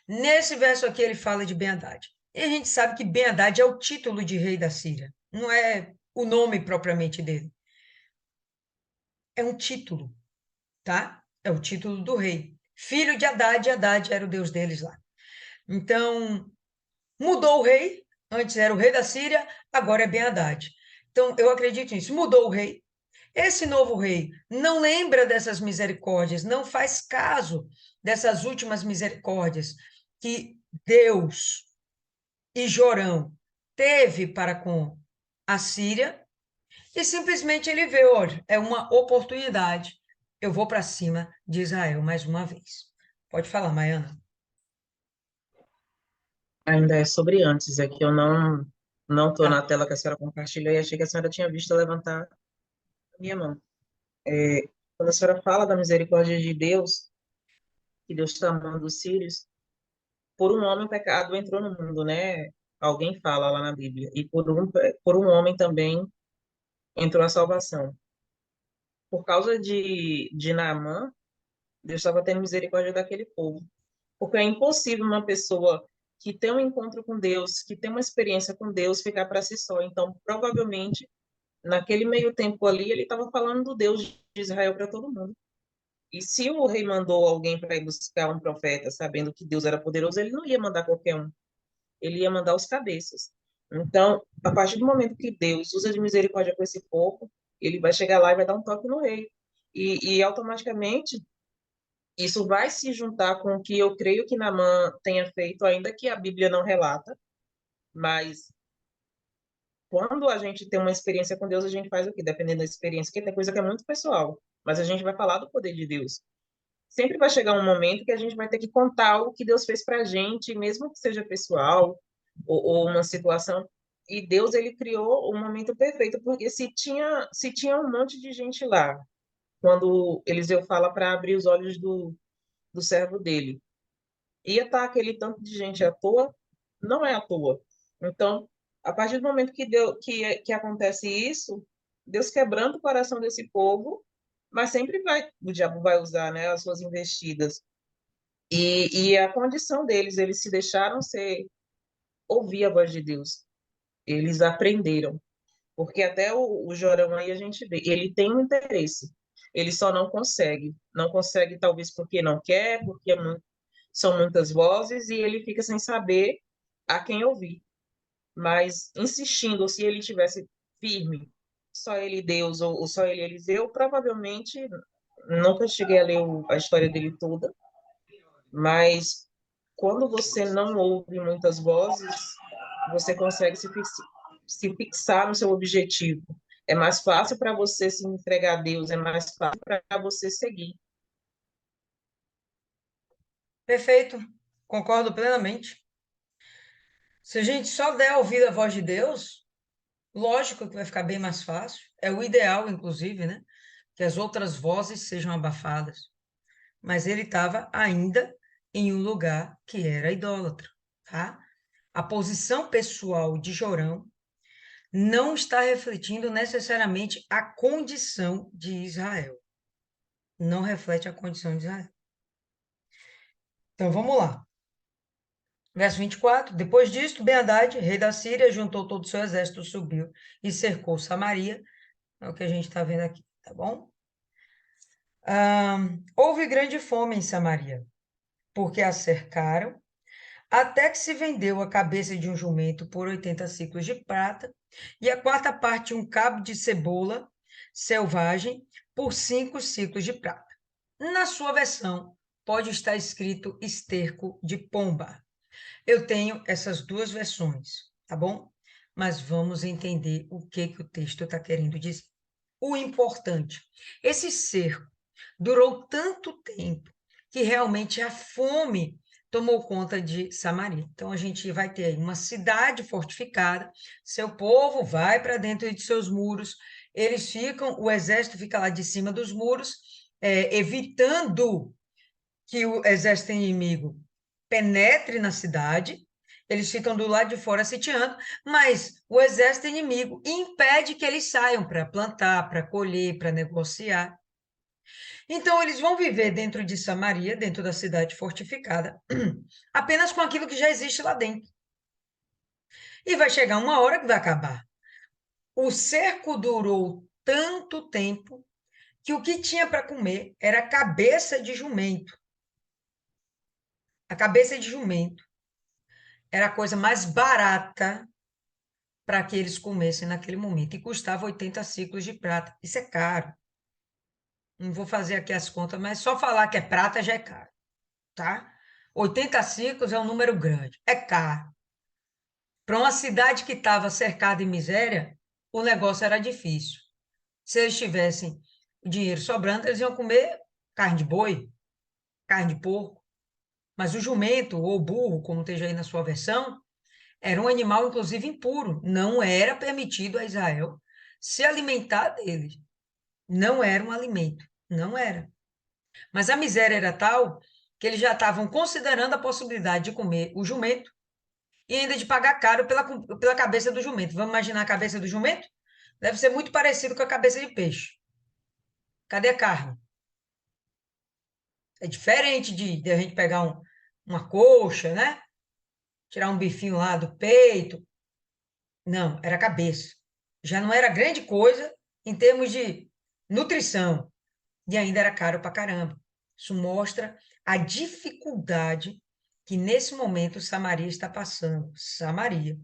Nesse verso aqui, ele fala de Ben-Hadad. E a gente sabe que Ben-Hadad é o título de rei da Síria, não é o nome propriamente dele. É um título, tá? É o título do rei. Filho de Hadad, e Hadad era o deus deles lá. Então, mudou o rei, antes era o rei da Síria, agora é Ben-Hadad. Então, eu acredito nisso. Mudou o rei. Esse novo rei não lembra dessas misericórdias, não faz caso dessas últimas misericórdias que Deus e Jorão teve para com a Síria, e simplesmente ele vê, olha, é uma oportunidade, eu vou para cima de Israel mais uma vez. Pode falar, Maiana. Ainda é sobre antes, é que eu não estou Tá. na tela que a senhora compartilhou e achei que a senhora tinha visto eu levantar a minha mão. Quando a senhora fala da misericórdia de Deus, que Deus está amando os sírios, por um homem o pecado entrou no mundo, né? Alguém fala lá na Bíblia. E por um homem também entrou a salvação. Por causa de Naamã, Deus estava tendo misericórdia daquele povo. Porque é impossível uma pessoa que tem um encontro com Deus, que tem uma experiência com Deus, ficar para si só. Então, provavelmente, naquele meio tempo ali, ele estava falando do Deus de Israel para todo mundo. E se o rei mandou alguém para ir buscar um profeta, sabendo que Deus era poderoso, ele não ia mandar qualquer um. Ele ia mandar os cabeças. Então, a partir do momento que Deus usa de misericórdia com esse povo, ele vai chegar lá e vai dar um toque no rei. E automaticamente isso vai se juntar com o que eu creio que Naamã tenha feito, ainda que a Bíblia não relata, mas quando a gente tem uma experiência com Deus, a gente faz o quê? Dependendo da experiência, porque tem coisa que é muito pessoal, mas a gente vai falar do poder de Deus. Sempre vai chegar um momento que a gente vai ter que contar o que Deus fez para a gente, mesmo que seja pessoal ou uma situação. E Deus, ele criou um momento perfeito, porque se tinha um monte de gente lá, quando Eliseu fala para abrir os olhos do servo dele, ia estar aquele tanto de gente à toa? Não é à toa. Então, a partir do momento que acontece isso, Deus quebrando o coração desse povo, mas sempre o diabo vai usar, né, as suas investidas. E a condição deles, eles se deixaram ouvir a voz de Deus. Eles aprenderam. Porque até o Jorão aí a gente vê, ele tem um interesse. Ele só não consegue. Não consegue, talvez porque não quer, porque são muitas vozes, e ele fica sem saber a quem ouvir. Mas insistindo, se ele tivesse firme, só ele Deus ou só ele Eliseu, provavelmente, nunca cheguei a ler a história dele toda, mas quando você não ouve muitas vozes, você consegue se fixar no seu objetivo. É mais fácil para você se entregar a Deus, é mais fácil para você seguir. Perfeito. Concordo plenamente. Se a gente só der ouvido à voz de Deus, lógico que vai ficar bem mais fácil. É o ideal, inclusive, né? Que as outras vozes sejam abafadas. Mas ele estava ainda em um lugar que era idólatra, tá? A posição pessoal de Jorão não está refletindo necessariamente a condição de Israel. Não reflete a condição de Israel. Então vamos lá. Verso 24. Depois disto, Ben-Hadad, rei da Síria, juntou todo o seu exército, subiu e cercou Samaria. É o que a gente está vendo aqui, tá bom? Houve grande fome em Samaria, porque a cercaram, até que se vendeu a cabeça de um jumento por 80 ciclos de prata, e a quarta parte de um cabo de cebola selvagem por 5 ciclos de prata. Na sua versão, pode estar escrito esterco de pomba. Eu tenho essas duas versões, tá bom? Mas vamos entender o que o texto está querendo dizer. O importante, esse cerco durou tanto tempo que realmente a fome tomou conta de Samaria. Então a gente vai ter aí uma cidade fortificada, seu povo vai para dentro de seus muros, eles ficam, o exército fica lá de cima dos muros, evitando que o exército inimigo penetre na cidade, eles ficam do lado de fora sitiando, mas o exército inimigo impede que eles saiam para plantar, para colher, para negociar. Então, eles vão viver dentro de Samaria, dentro da cidade fortificada, apenas com aquilo que já existe lá dentro. E vai chegar uma hora que vai acabar. O cerco durou tanto tempo que o que tinha para comer era cabeça de jumento. A cabeça de jumento era a coisa mais barata para que eles comessem naquele momento, e custava 80 ciclos de prata. Isso é caro. Não vou fazer aqui as contas, mas só falar que é prata já é caro, tá? 80 ciclos é um número grande, é caro. Para uma cidade que estava cercada de miséria, o negócio era difícil. Se eles tivessem dinheiro sobrando, eles iam comer carne de boi, carne de porco. Mas o jumento, ou burro, como esteja aí na sua versão, era um animal, inclusive, impuro. Não era permitido a Israel se alimentar dele. Não era um alimento. Não era. Mas a miséria era tal que eles já estavam considerando a possibilidade de comer o jumento e ainda de pagar caro pela cabeça do jumento. Vamos imaginar a cabeça do jumento? Deve ser muito parecido com a cabeça de peixe. Cadê a carne? É diferente de a gente pegar uma coxa, né? Tirar um bifinho lá do peito. Não, era a cabeça. Já não era grande coisa em termos de nutrição. E ainda era caro pra caramba. Isso mostra a dificuldade que nesse momento Samaria está passando. Samaria.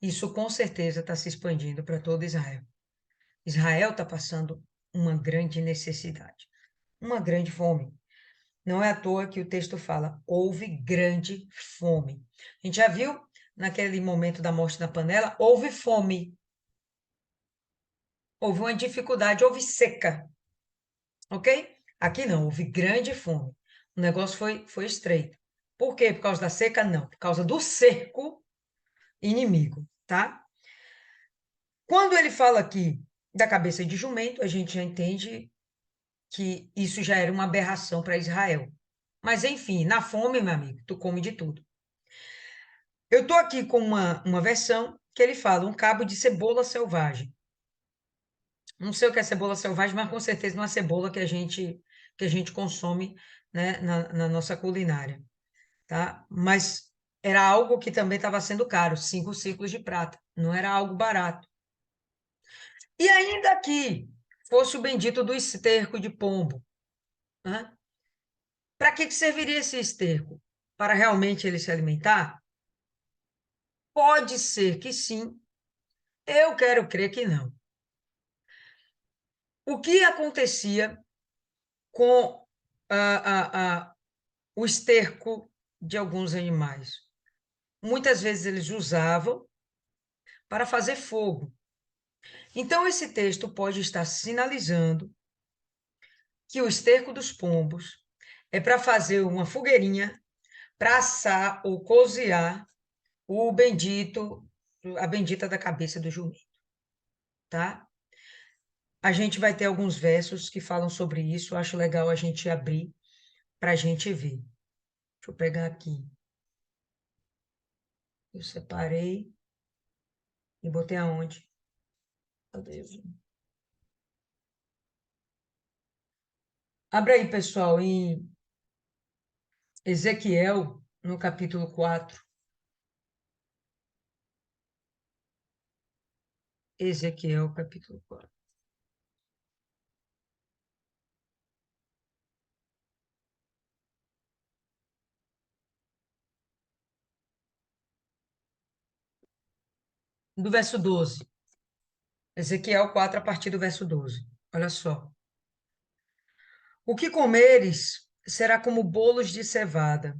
Isso com certeza está se expandindo para todo Israel. Israel está passando uma grande necessidade, uma grande fome. Não é à toa que o texto fala, houve grande fome. A gente já viu naquele momento da morte na panela, houve fome, houve uma dificuldade, houve seca, ok? Aqui não, houve grande fome. O negócio foi estreito. Por quê? Por causa da seca? Não, por causa do cerco inimigo, tá? Quando ele fala aqui da cabeça de jumento, a gente já entende que isso já era uma aberração para Israel. Mas, enfim, na fome, meu amigo, tu come de tudo. Eu estou aqui com uma versão que ele fala um cabo de cebola selvagem. Não sei o que é cebola selvagem, mas com certeza não é cebola que a gente consome, né, na nossa culinária, tá? Mas era algo que também estava sendo caro, 5 ciclos de prata. Não era algo barato. E ainda que fosse o bendito do esterco de pombo, né? Para que serviria esse esterco? Para realmente ele se alimentar? Pode ser que sim, eu quero crer que não. O que acontecia com o esterco de alguns animais? Muitas vezes eles usavam para fazer fogo. Então, esse texto pode estar sinalizando que o esterco dos pombos é para fazer uma fogueirinha, para assar ou cozinhar o bendito, a bendita da cabeça do jumento, tá? A gente vai ter alguns versos que falam sobre isso, acho legal a gente abrir para a gente ver. Deixa eu pegar aqui. Eu separei e botei aonde? Cadê? Abre aí, pessoal, em Ezequiel, no capítulo 4. Ezequiel, capítulo 4. do verso 12. Ezequiel 4, a partir do verso 12. Olha só. O que comeres será como bolos de cevada,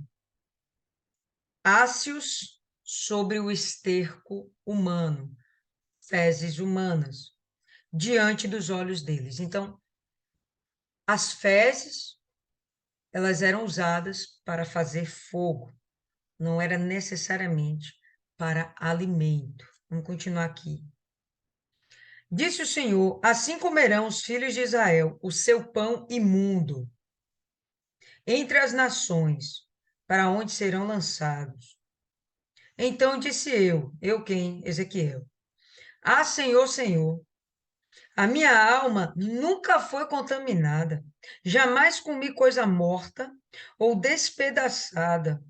ácios sobre o esterco humano, fezes humanas, diante dos olhos deles. Então, as fezes, elas eram usadas para fazer fogo, não era necessariamente para alimento. Vamos continuar aqui. Disse o Senhor: assim comerão os filhos de Israel o seu pão imundo entre as nações, para onde serão lançados. Então disse eu quem? Ezequiel. Ah, Senhor, Senhor, a minha alma nunca foi contaminada, jamais comi coisa morta ou despedaçada,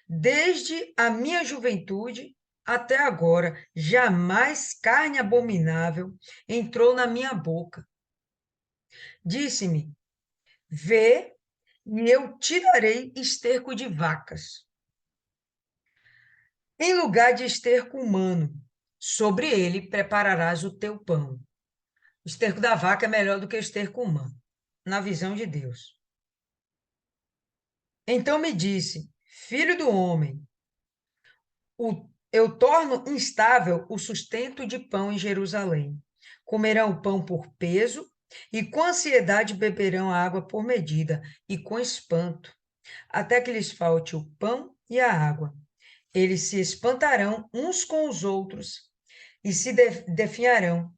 desde a minha juventude até agora, jamais carne abominável entrou na minha boca. Disse-me: vê, e eu te darei esterco de vacas, em lugar de esterco humano. Sobre ele prepararás o teu pão. O esterco da vaca é melhor do que o esterco humano, na visão de Deus. Então me disse: filho do homem, eu torno instável o sustento de pão em Jerusalém. Comerão o pão por peso, e com ansiedade beberão a água por medida, e com espanto, até que lhes falte o pão e a água. Eles se espantarão uns com os outros e se definharão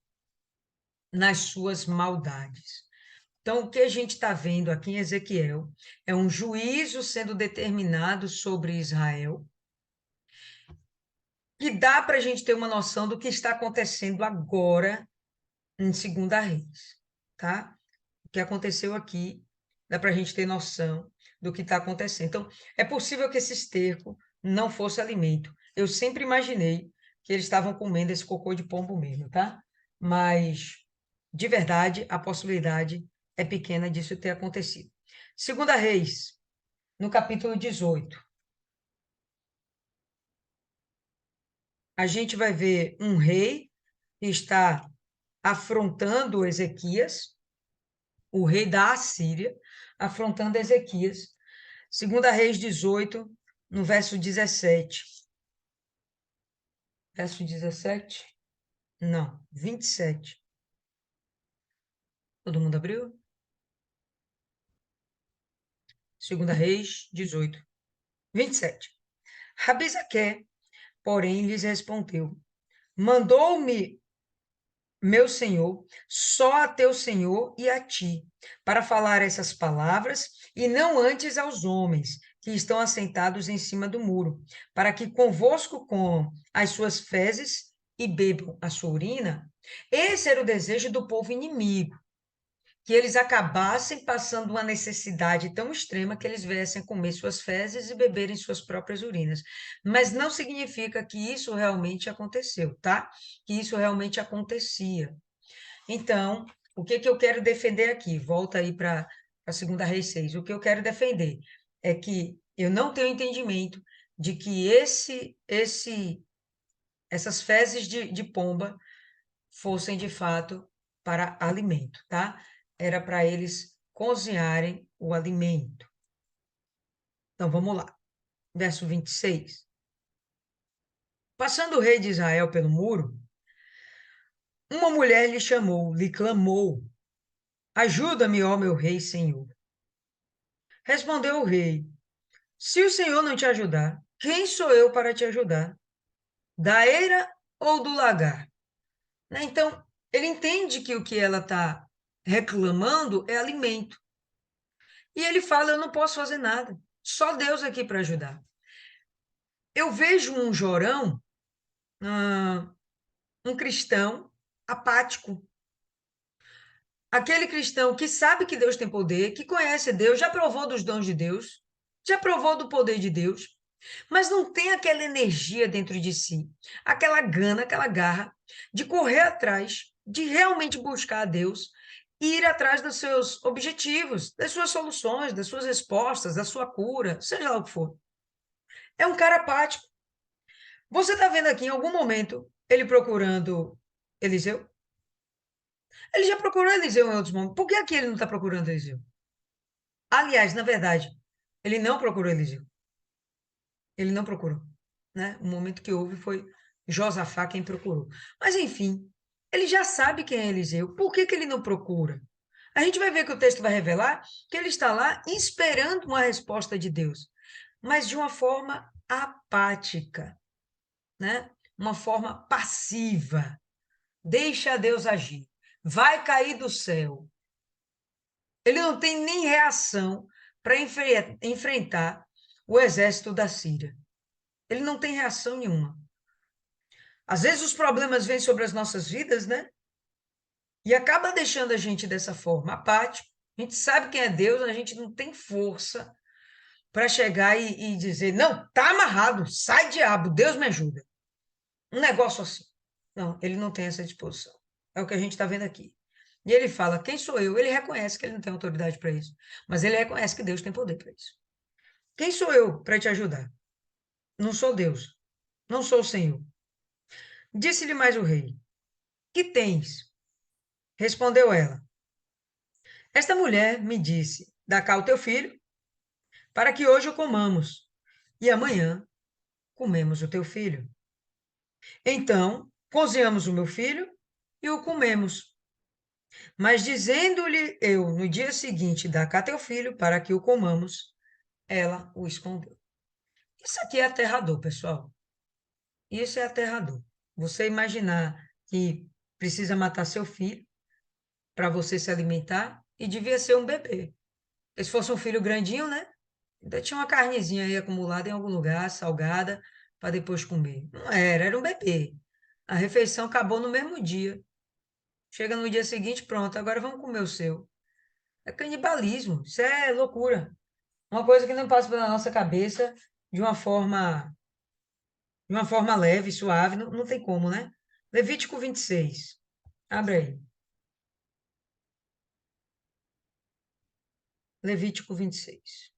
nas suas maldades. Então, o que a gente está vendo aqui em Ezequiel é um juízo sendo determinado sobre Israel, que dá para a gente ter uma noção do que está acontecendo agora em Segunda Reis, tá? O que aconteceu aqui, dá para a gente ter noção do que está acontecendo. Então, é possível que esse esterco não fosse alimento. Eu sempre imaginei que eles estavam comendo esse cocô de pombo mesmo, tá? Mas, de verdade, a possibilidade é pequena disso ter acontecido. Segunda Reis, no capítulo 18. A gente vai ver um rei que está afrontando Ezequias, o rei da Assíria, afrontando Ezequias. Segunda Reis 18, no verso 17. Verso 17? Não, 27. Todo mundo abriu? Segunda Reis 18, 27. Rabizaque, porém, lhes respondeu: mandou-me meu senhor, só a teu senhor e a ti, para falar essas palavras, e não antes aos homens que estão assentados em cima do muro, para que convosco comam as suas fezes e bebam a sua urina. Esse era o desejo do povo inimigo, que eles acabassem passando uma necessidade tão extrema que eles viessem comer suas fezes e beberem suas próprias urinas. Mas não significa que isso realmente aconteceu, tá? Que isso realmente acontecia. Então, o que que eu quero defender aqui? Volta aí para a segunda Reis 6. O que eu quero defender é que eu não tenho entendimento de que essas fezes de pomba fossem de fato para alimento, tá? Era para eles cozinharem o alimento. Então, vamos lá. Verso 26. Passando o rei de Israel pelo muro, uma mulher lhe chamou, lhe clamou: ajuda-me, ó meu rei, Senhor. Respondeu o rei: se o Senhor não te ajudar, quem sou eu para te ajudar? Da eira ou do lagar? Né? Então, ele entende que o que ela está reclamando é alimento. E ele fala: eu não posso fazer nada, só Deus aqui para ajudar. Eu vejo um Jorão, um cristão apático. Aquele cristão que sabe que Deus tem poder, que conhece Deus, já provou dos dons de Deus, já provou do poder de Deus, mas não tem aquela energia dentro de si, aquela gana, aquela garra de correr atrás, de realmente buscar a Deus e ir atrás dos seus objetivos, das suas soluções, das suas respostas, da sua cura, seja lá o que for. É um cara apático. Você está vendo aqui em algum momento Ele procurando Eliseu? Ele já procurou Eliseu em outros momentos. Por que aqui ele não está procurando Eliseu? Aliás, na verdade, ele não procurou Eliseu. Ele não procurou, né? O momento que houve foi Josafá quem procurou. Mas, enfim, ele já sabe quem é Eliseu. Por que que ele não procura? A gente vai ver que o texto vai revelar que ele está lá esperando uma resposta de Deus, mas de uma forma apática, né? Uma forma passiva. Deixa Deus agir. Vai cair do céu. Ele não tem nem reação para enfrentar o exército da Síria. Ele não tem reação nenhuma. Às vezes os problemas vêm sobre as nossas vidas, né? E acaba deixando a gente dessa forma, apático. A gente sabe quem é Deus, a gente não tem força para chegar e dizer, não, tá amarrado, sai diabo, Deus me ajuda. Um negócio assim. Não, ele não tem essa disposição. É o que a gente está vendo aqui. E ele fala, quem sou eu? Ele reconhece que ele não tem autoridade para isso, mas ele reconhece que Deus tem poder para isso. Quem sou eu para te ajudar? Não sou Deus, não sou o Senhor. Disse-lhe mais o rei, que tens? Respondeu ela, esta mulher me disse, dá cá o teu filho, para que hoje o comamos, e amanhã comemos o teu filho. Então, cozinhamos o meu filho e o comemos. Mas dizendo-lhe eu no dia seguinte, dá cá teu filho, para que o comamos, ela o escondeu. Isso aqui é aterrador, pessoal. Isso é aterrador. Você imaginar que precisa matar seu filho para você se alimentar e devia ser um bebê. Se fosse um filho grandinho, né? Ainda tinha uma carnezinha aí acumulada em algum lugar, salgada, para depois comer. Não era, era um bebê. A refeição acabou no mesmo dia. Chega no dia seguinte, pronto, agora vamos comer o seu. É canibalismo, isso é loucura. Uma coisa que não passa pela nossa cabeça de uma forma leve, suave, não, não tem como, né? Levítico 26. Abre aí. Levítico 26.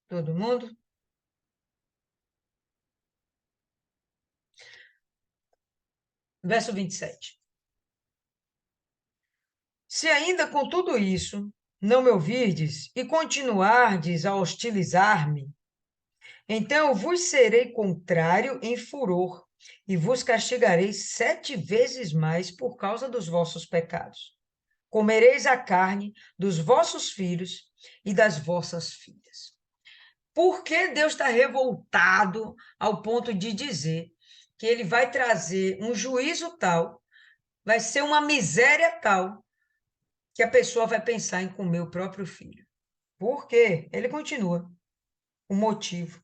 Todo mundo? Verso 27. Se ainda com tudo isso não me ouvirdes e continuardes a hostilizar-me, então eu vos serei contrário em furor e vos castigarei 7 vezes mais por causa dos vossos pecados. Comereis a carne dos vossos filhos e das vossas filhas. Por que Deus está revoltado ao ponto de dizer que ele vai trazer um juízo tal, vai ser uma miséria tal, que a pessoa vai pensar em comer o próprio filho? Por quê? Ele continua. O motivo.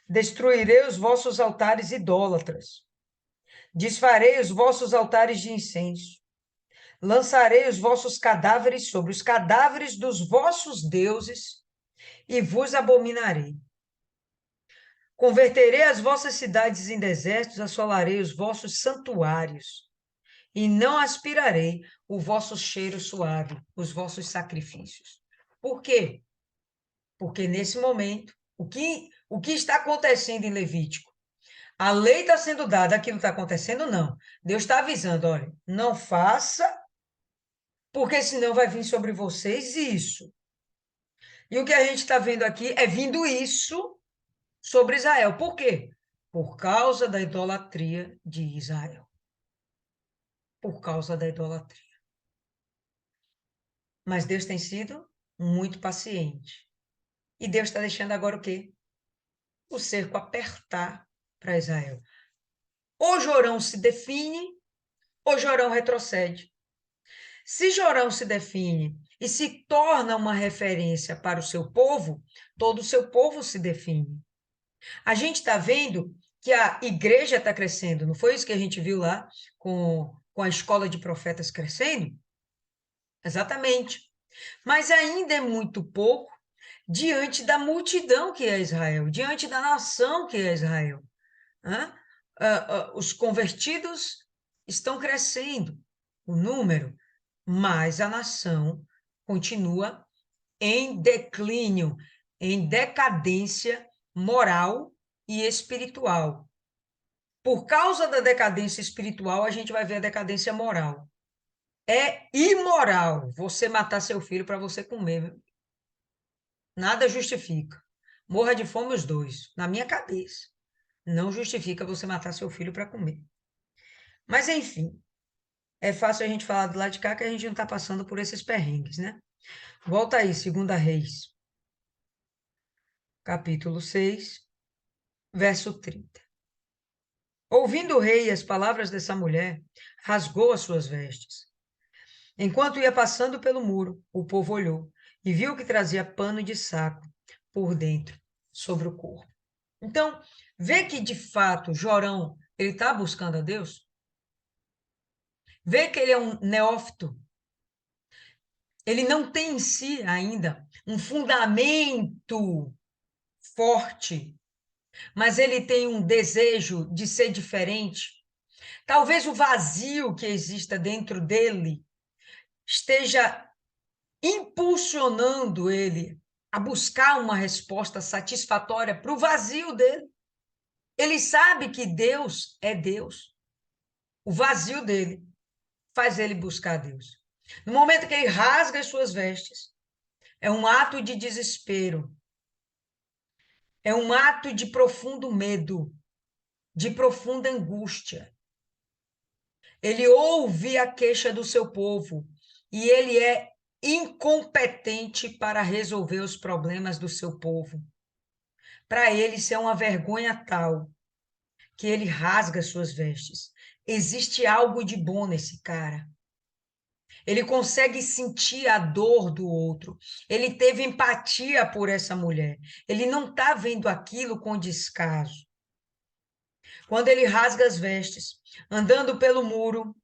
Destruirei os vossos altares idólatras. Desfarei os vossos altares de incenso. Lançarei os vossos cadáveres sobre os cadáveres dos vossos deuses e vos abominarei. Converterei as vossas cidades em desertos, assolarei os vossos santuários e não aspirarei o vosso cheiro suave, os vossos sacrifícios. Por quê? Porque nesse momento, o que está acontecendo em Levítico? A lei está sendo dada, aquilo está acontecendo? Não. Deus está avisando, olha, não faça, porque senão vai vir sobre vocês isso. E o que a gente está vendo aqui é vindo isso sobre Israel. Por quê? Por causa da idolatria de Israel. Por causa da idolatria. Mas Deus tem sido muito paciente. E Deus está deixando agora o quê? O cerco apertar para Israel. Ou Jorão se define, ou Jorão retrocede. Se Jorão se define e se torna uma referência para o seu povo, todo o seu povo se define. A gente está vendo que a igreja está crescendo, não foi isso que a gente viu lá com a escola de profetas crescendo? Exatamente. Mas ainda é muito pouco diante da multidão que é Israel, diante da nação que é Israel. Os convertidos estão crescendo, o número, mas a nação continua em declínio, em decadência moral e espiritual. Por causa da decadência espiritual, a gente vai ver a decadência moral. É imoral você matar seu filho para você comer. Nada justifica. Morra de fome os dois, na minha cabeça. Não justifica você matar seu filho para comer. Mas, enfim, é fácil a gente falar do lado de cá que a gente não está passando por esses perrengues, né? Volta aí, 2 Reis, capítulo 6, verso 30. Ouvindo o rei as palavras dessa mulher, rasgou as suas vestes. Enquanto ia passando pelo muro, o povo olhou e viu que trazia pano de saco por dentro, sobre o corpo. Então, vê que, de fato, Jorão, ele está buscando a Deus? Vê que ele é um neófito. Ele não tem em si ainda um fundamento forte, mas ele tem um desejo de ser diferente. Talvez o vazio que exista dentro dele esteja impulsionando ele a buscar uma resposta satisfatória para o vazio dele. Ele sabe que Deus é Deus. O vazio dele faz ele buscar Deus. No momento que ele rasga as suas vestes, é um ato de desespero, é um ato de profundo medo, de profunda angústia. Ele ouve a queixa do seu povo e ele é incompetente para resolver os problemas do seu povo. Para ele, isso é uma vergonha tal que ele rasga suas vestes. Existe algo de bom nesse cara. Ele consegue sentir a dor do outro. Ele teve empatia por essa mulher. Ele não está vendo aquilo com descaso. Quando ele rasga as vestes, andando pelo muro,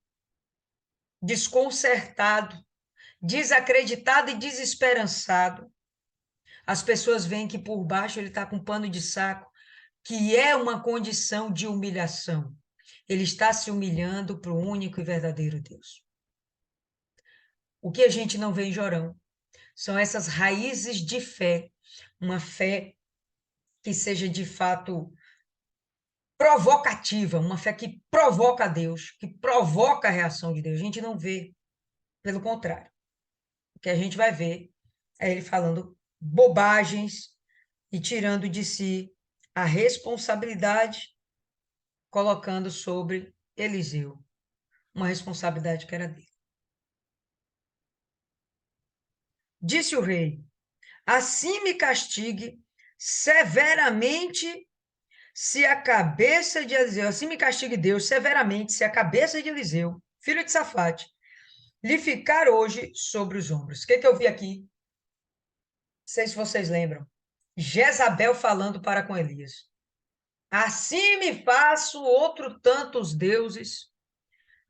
desconcertado, desacreditado e desesperançado, as pessoas veem que por baixo ele está com pano de saco, que é uma condição de humilhação. Ele está se humilhando para o único e verdadeiro Deus. O que a gente não vê em Jorão são essas raízes de fé, uma fé que seja de fato provocativa, uma fé que provoca a Deus, que provoca a reação de Deus. A gente não vê, pelo contrário. O que a gente vai ver é ele falando bobagens e tirando de si a responsabilidade, colocando sobre Eliseu uma responsabilidade que era dele. Disse o rei: assim me castigue severamente se a cabeça de Eliseu, assim me castigue Deus severamente se a cabeça de Eliseu, filho de Safate, lhe ficar hoje sobre os ombros. O que eu vi aqui? Não sei se vocês lembram. Jezabel falando para com Elias. Assim me faço outro tantos deuses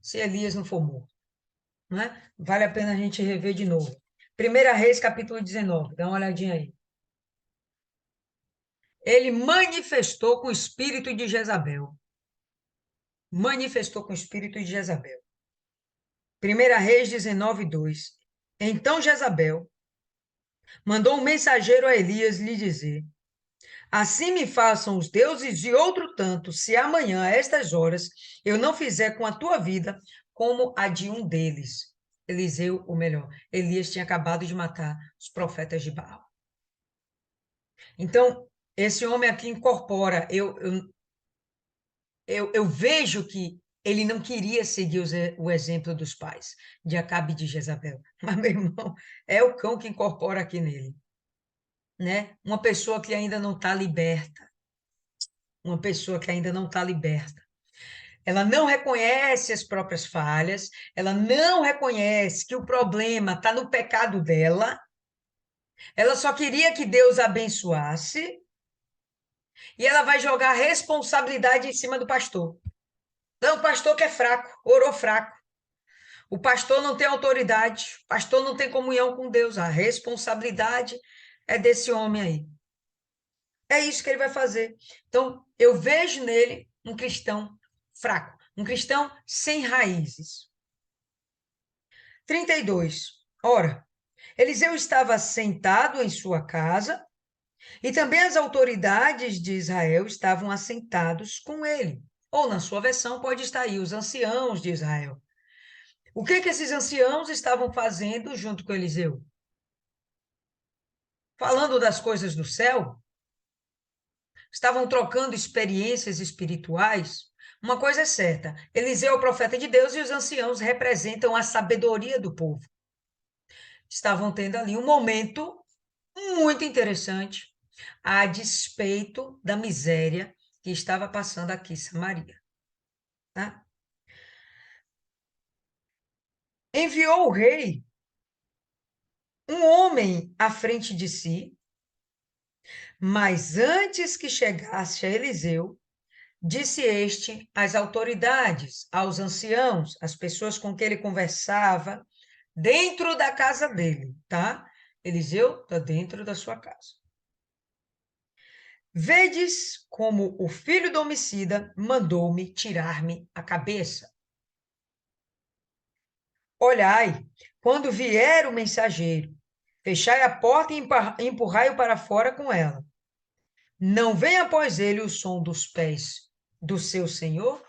se Elias não for morto. Não é? Vale a pena a gente rever de novo. 1 Reis, capítulo 19. Dá uma olhadinha aí. Ele manifestou com o espírito de Jezabel. Manifestou com o espírito de Jezabel. 1 Reis 19, 2. Então Jezabel mandou um mensageiro a Elias lhe dizer: assim me façam os deuses de outro tanto, se amanhã, a estas horas, eu não fizer com a tua vida como a de um deles. Eliseu, ou melhor, Elias tinha acabado de matar os profetas de Baal. Então, esse homem aqui incorpora, eu vejo que ele não queria seguir o exemplo dos pais, de Acabe e de Jezabel. Mas, meu irmão, é o cão que incorpora aqui nele. Né? Uma pessoa que ainda não está liberta. Uma pessoa que ainda não está liberta. Ela não reconhece as próprias falhas, ela não reconhece que o problema está no pecado dela, ela só queria que Deus abençoasse, e ela vai jogar a responsabilidade em cima do pastor. Não, o pastor que é fraco, orou fraco. O pastor não tem autoridade, o pastor não tem comunhão com Deus. A responsabilidade é desse homem aí. É isso que ele vai fazer. Então, eu vejo nele um cristão fraco, um cristão sem raízes. 32. Ora, Eliseu estava sentado em sua casa E também as autoridades de Israel estavam assentados com ele. Ou, na sua versão, pode estar aí, os anciãos de Israel. O que que esses anciãos estavam fazendo junto com Eliseu? Falando das coisas do céu? Estavam trocando experiências espirituais? Uma coisa é certa, Eliseu é o profeta de Deus e os anciãos representam a sabedoria do povo. Estavam tendo ali um momento muito interessante, a despeito da miséria que estava passando aqui em Samaria. Tá? Enviou o rei um homem à frente de si, mas antes que chegasse a Eliseu, disse este às autoridades, aos anciãos, às pessoas com quem ele conversava, dentro da casa dele, tá? Eliseu está dentro da sua casa. Vedes como o filho do homicida mandou-me tirar-me a cabeça. Olhai, quando vier o mensageiro, fechai a porta e empurrai-o para fora com ela. Não venha após ele o som dos pés do seu senhor.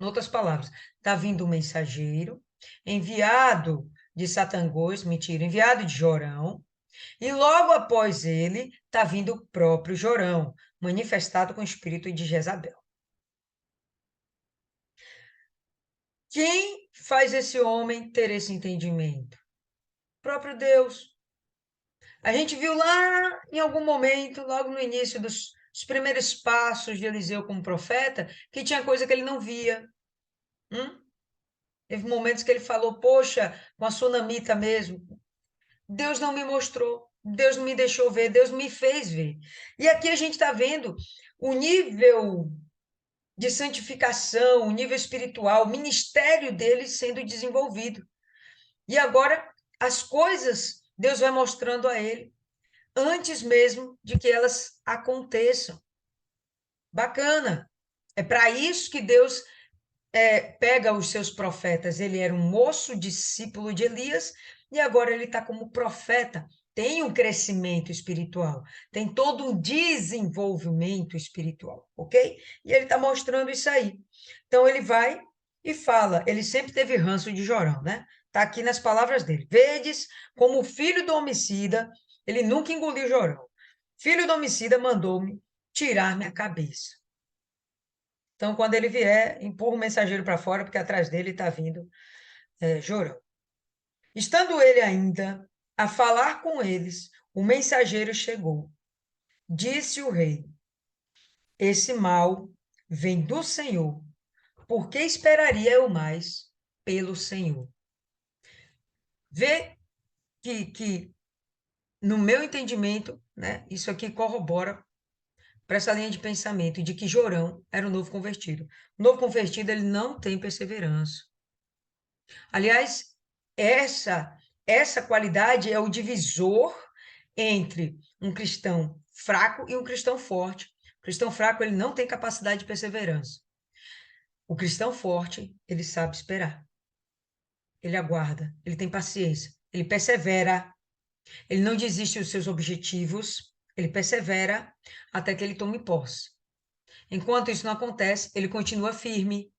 Em outras palavras, está vindo um mensageiro, enviado de Satangôs, mentira, enviado de Jorão, e logo após ele está vindo o próprio Jorão, manifestado com o espírito de Jezabel. Quem faz esse homem ter esse entendimento? O próprio Deus. A gente viu lá em algum momento, logo no início dos primeiros passos de Eliseu como profeta, que tinha coisa que ele não via. Teve momentos que ele falou, poxa, com a sunamita mesmo, Deus não me mostrou, Deus não me deixou ver, Deus me fez ver. E aqui a gente está vendo o nível de santificação, o nível espiritual, o ministério dele sendo desenvolvido. E agora as coisas Deus vai mostrando a ele antes mesmo de que elas aconteçam. Bacana. É para isso que Deus pega os seus profetas. Ele era um moço discípulo de Elias e agora ele está como profeta. Tem um crescimento espiritual, tem todo um desenvolvimento espiritual, ok? E ele está mostrando isso aí. Então ele vai e fala, ele sempre teve ranço de Jorão, né? Está aqui nas palavras dele. Vedes como o filho do homicida, ele nunca engoliu Jorão. Filho do homicida mandou-me tirar minha cabeça. Então, quando ele vier, empurra o mensageiro para fora, porque atrás dele está vindo Jorão. Estando ele ainda a falar com eles, o mensageiro chegou. Disse o rei: esse mal vem do Senhor. Por que esperaria eu mais pelo Senhor? Vê que no meu entendimento, né, isso aqui corrobora para essa linha de pensamento de que Jorão era o novo convertido. O novo convertido, ele não tem perseverança. Aliás, essa qualidade é o divisor entre um cristão fraco e um cristão forte. O cristão fraco, ele não tem capacidade de perseverança. O cristão forte, ele sabe esperar. Ele aguarda, ele tem paciência, ele persevera, ele não desiste dos seus objetivos, ele persevera até que ele tome posse. Enquanto isso não acontece, ele continua firme,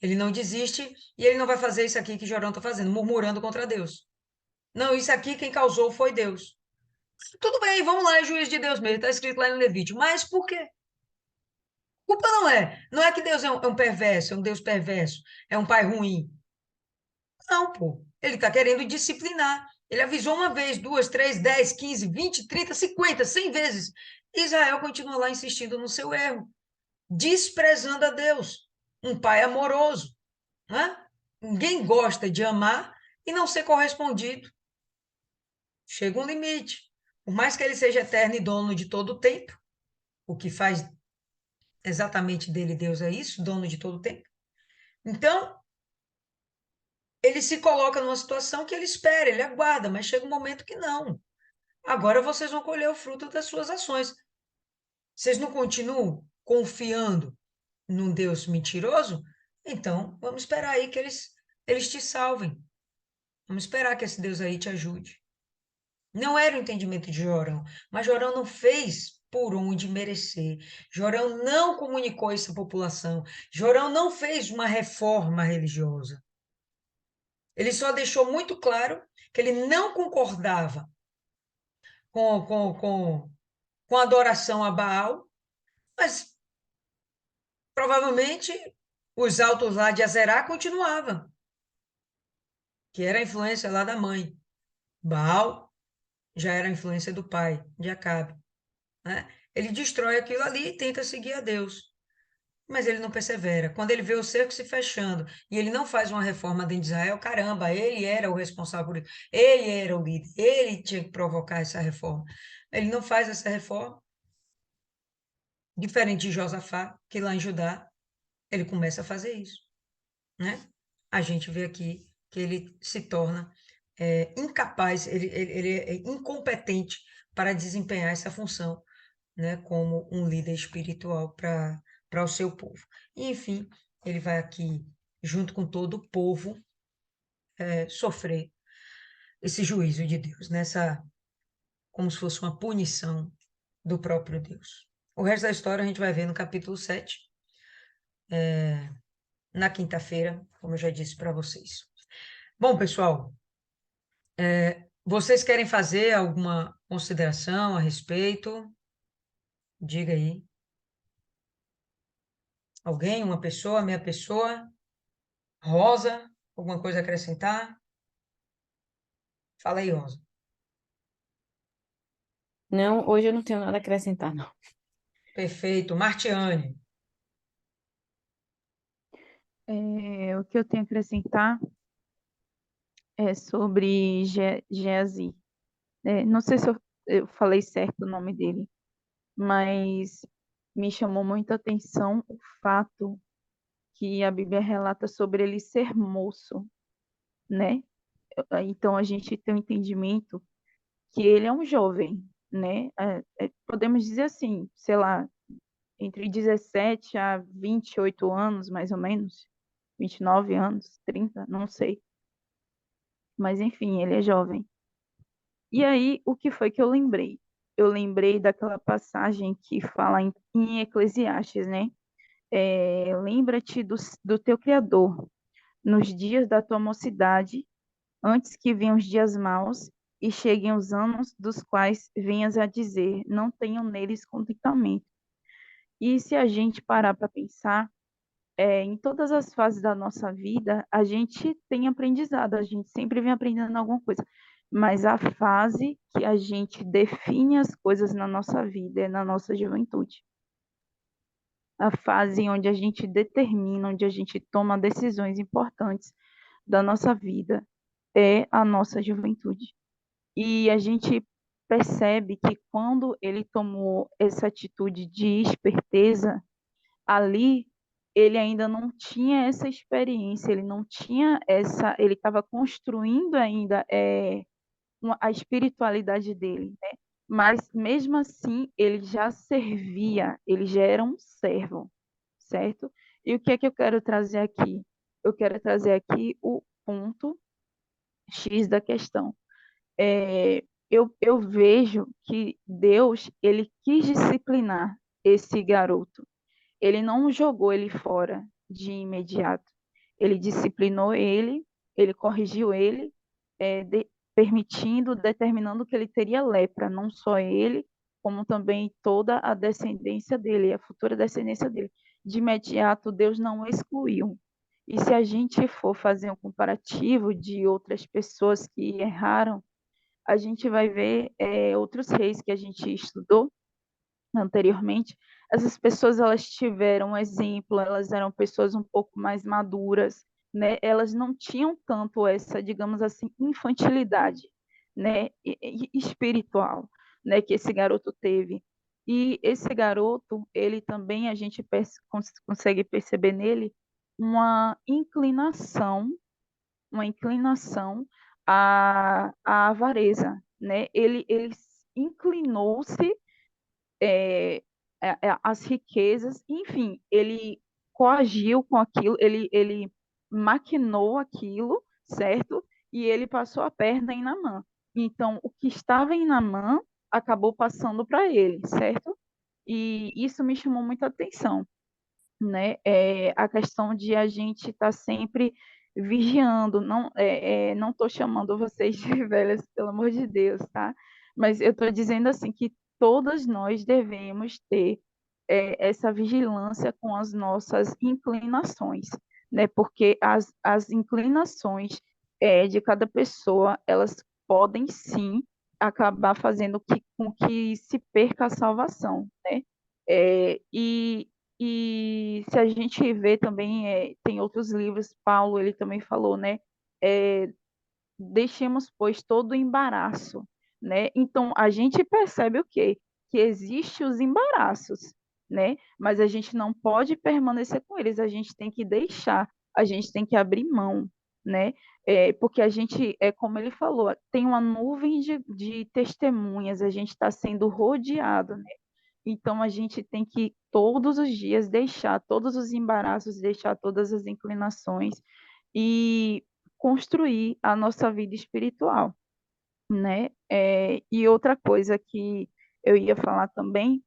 ele não desiste e ele não vai fazer isso aqui que Jorão está fazendo, murmurando contra Deus. Não, isso aqui quem causou foi Deus. Tudo bem, vamos lá, é juiz de Deus mesmo, está escrito lá no Levítico. Mas por quê? Culpa não é que Deus é um perverso, é um Deus perverso, é um pai ruim. Não, pô, ele está querendo disciplinar. Ele avisou uma vez, duas, três, 10, 15, 20, 30, 50, 100 vezes. Israel continua lá insistindo no seu erro, desprezando a Deus, um pai amoroso, né? Ninguém gosta de amar e não ser correspondido. Chega um limite. Por mais que ele seja eterno e dono de todo o tempo, o que faz exatamente dele Deus é isso, dono de todo o tempo. Então, ele se coloca numa situação que ele espera, ele aguarda, mas chega um momento que não. Agora vocês vão colher o fruto das suas ações. Vocês não continuam confiando num Deus mentiroso? Então, vamos esperar aí que eles te salvem. Vamos esperar que esse Deus aí te ajude. Não era o entendimento de Jorão, mas Jorão não fez por onde merecer. Jorão não comunicou isso à população. Jorão não fez uma reforma religiosa. Ele só deixou muito claro que ele não concordava com a adoração a Baal, mas provavelmente os altos lá de Azerá continuavam, que era a influência lá da mãe. Baal já era a influência do pai, de Acabe, né? Ele destrói aquilo ali e tenta seguir a Deus, mas ele não persevera. Quando ele vê o cerco se fechando e ele não faz uma reforma dentro de Israel, caramba, ele era o responsável por isso, ele era o líder, ele tinha que provocar essa reforma. Ele não faz essa reforma, diferente de Josafá, que lá em Judá ele começa a fazer isso, né? A gente vê aqui que ele se torna incapaz, ele é incompetente para desempenhar essa função, né, como um líder espiritual para o seu povo. E, enfim, ele vai aqui, junto com todo o povo, sofrer esse juízo de Deus, nessa, como se fosse uma punição do próprio Deus. O resto da história a gente vai ver no capítulo 7, na quinta-feira, como eu já disse para vocês. Bom, pessoal, vocês querem fazer alguma consideração a respeito? Diga aí. Alguém? Uma pessoa? Meia pessoa? Rosa? Alguma coisa a acrescentar? Fala aí, Rosa. Não, hoje eu não tenho nada a acrescentar, não. Perfeito. Martiane. O que eu tenho a acrescentar é sobre Geazi. Não sei se eu falei certo o nome dele, mas me chamou muita atenção o fato que a Bíblia relata sobre ele ser moço, né? Então a gente tem um entendimento que ele é um jovem, né? Podemos dizer assim, sei lá, entre 17 a 28 anos, mais ou menos, 29 anos, 30, não sei. Mas enfim, ele é jovem. E aí, o que foi que eu lembrei? Eu lembrei daquela passagem que fala em Eclesiastes, né? Lembra-te do teu Criador nos dias da tua mocidade, antes que venham os dias maus e cheguem os anos dos quais venhas a dizer, não tenham neles contentamento. E se a gente parar para pensar, em todas as fases da nossa vida, a gente tem aprendizado, a gente sempre vem aprendendo alguma coisa. Mas a fase que a gente define as coisas na nossa vida é na nossa juventude. A fase onde a gente determina, onde a gente toma decisões importantes da nossa vida é a nossa juventude. E a gente percebe que quando ele tomou essa atitude de esperteza, ali ele ainda não tinha essa experiência, ele não tinha ele estava construindo ainda a espiritualidade dele, né? Mas mesmo assim ele já servia, ele já era um servo, certo? E o que é que eu quero trazer aqui? Eu quero trazer aqui o ponto X da questão. Eu vejo que Deus ele quis disciplinar esse garoto. Ele não jogou ele fora de imediato. Ele disciplinou ele corrigiu ele, permitindo, determinando que ele teria lepra, não só ele, como também toda a descendência dele, a futura descendência dele. De imediato, Deus não excluiu. E se a gente for fazer um comparativo de outras pessoas que erraram, a gente vai ver outros reis que a gente estudou anteriormente. Essas pessoas elas tiveram um exemplo, elas eram pessoas um pouco mais maduras, né? Elas não tinham tanto essa, digamos assim, infantilidade, né, espiritual, né, que esse garoto teve. E esse garoto, ele também a gente consegue perceber nele uma inclinação à avareza, né? Ele inclinou-se as riquezas, enfim, ele coagiu com aquilo, ele maquinou aquilo, certo? E ele passou a perna em Naamã. Então, o que estava em Naamã acabou passando para ele, certo? E isso me chamou muita atenção, né? A questão de a gente estar sempre vigiando. Não estou chamando vocês de velhas, pelo amor de Deus, tá? Mas eu estou dizendo assim que todas nós devemos ter essa vigilância com as nossas inclinações, né? Porque as inclinações de cada pessoa, elas podem sim acabar fazendo com que se perca a salvação, né? É, e, e se a gente vê também, tem outros livros, Paulo, ele também falou, né? É, deixemos, pois, todo o embaraço, né? Então, a gente percebe o quê? Que existe os embaraços, né? Mas a gente não pode permanecer com eles, a gente tem que deixar, a gente tem que abrir mão, né? Porque a gente, como ele falou, tem uma nuvem de testemunhas, a gente está sendo rodeado, né? Então, a gente tem que todos os dias deixar todos os embaraços, deixar todas as inclinações e construir a nossa vida espiritual, né? E outra coisa que eu ia falar também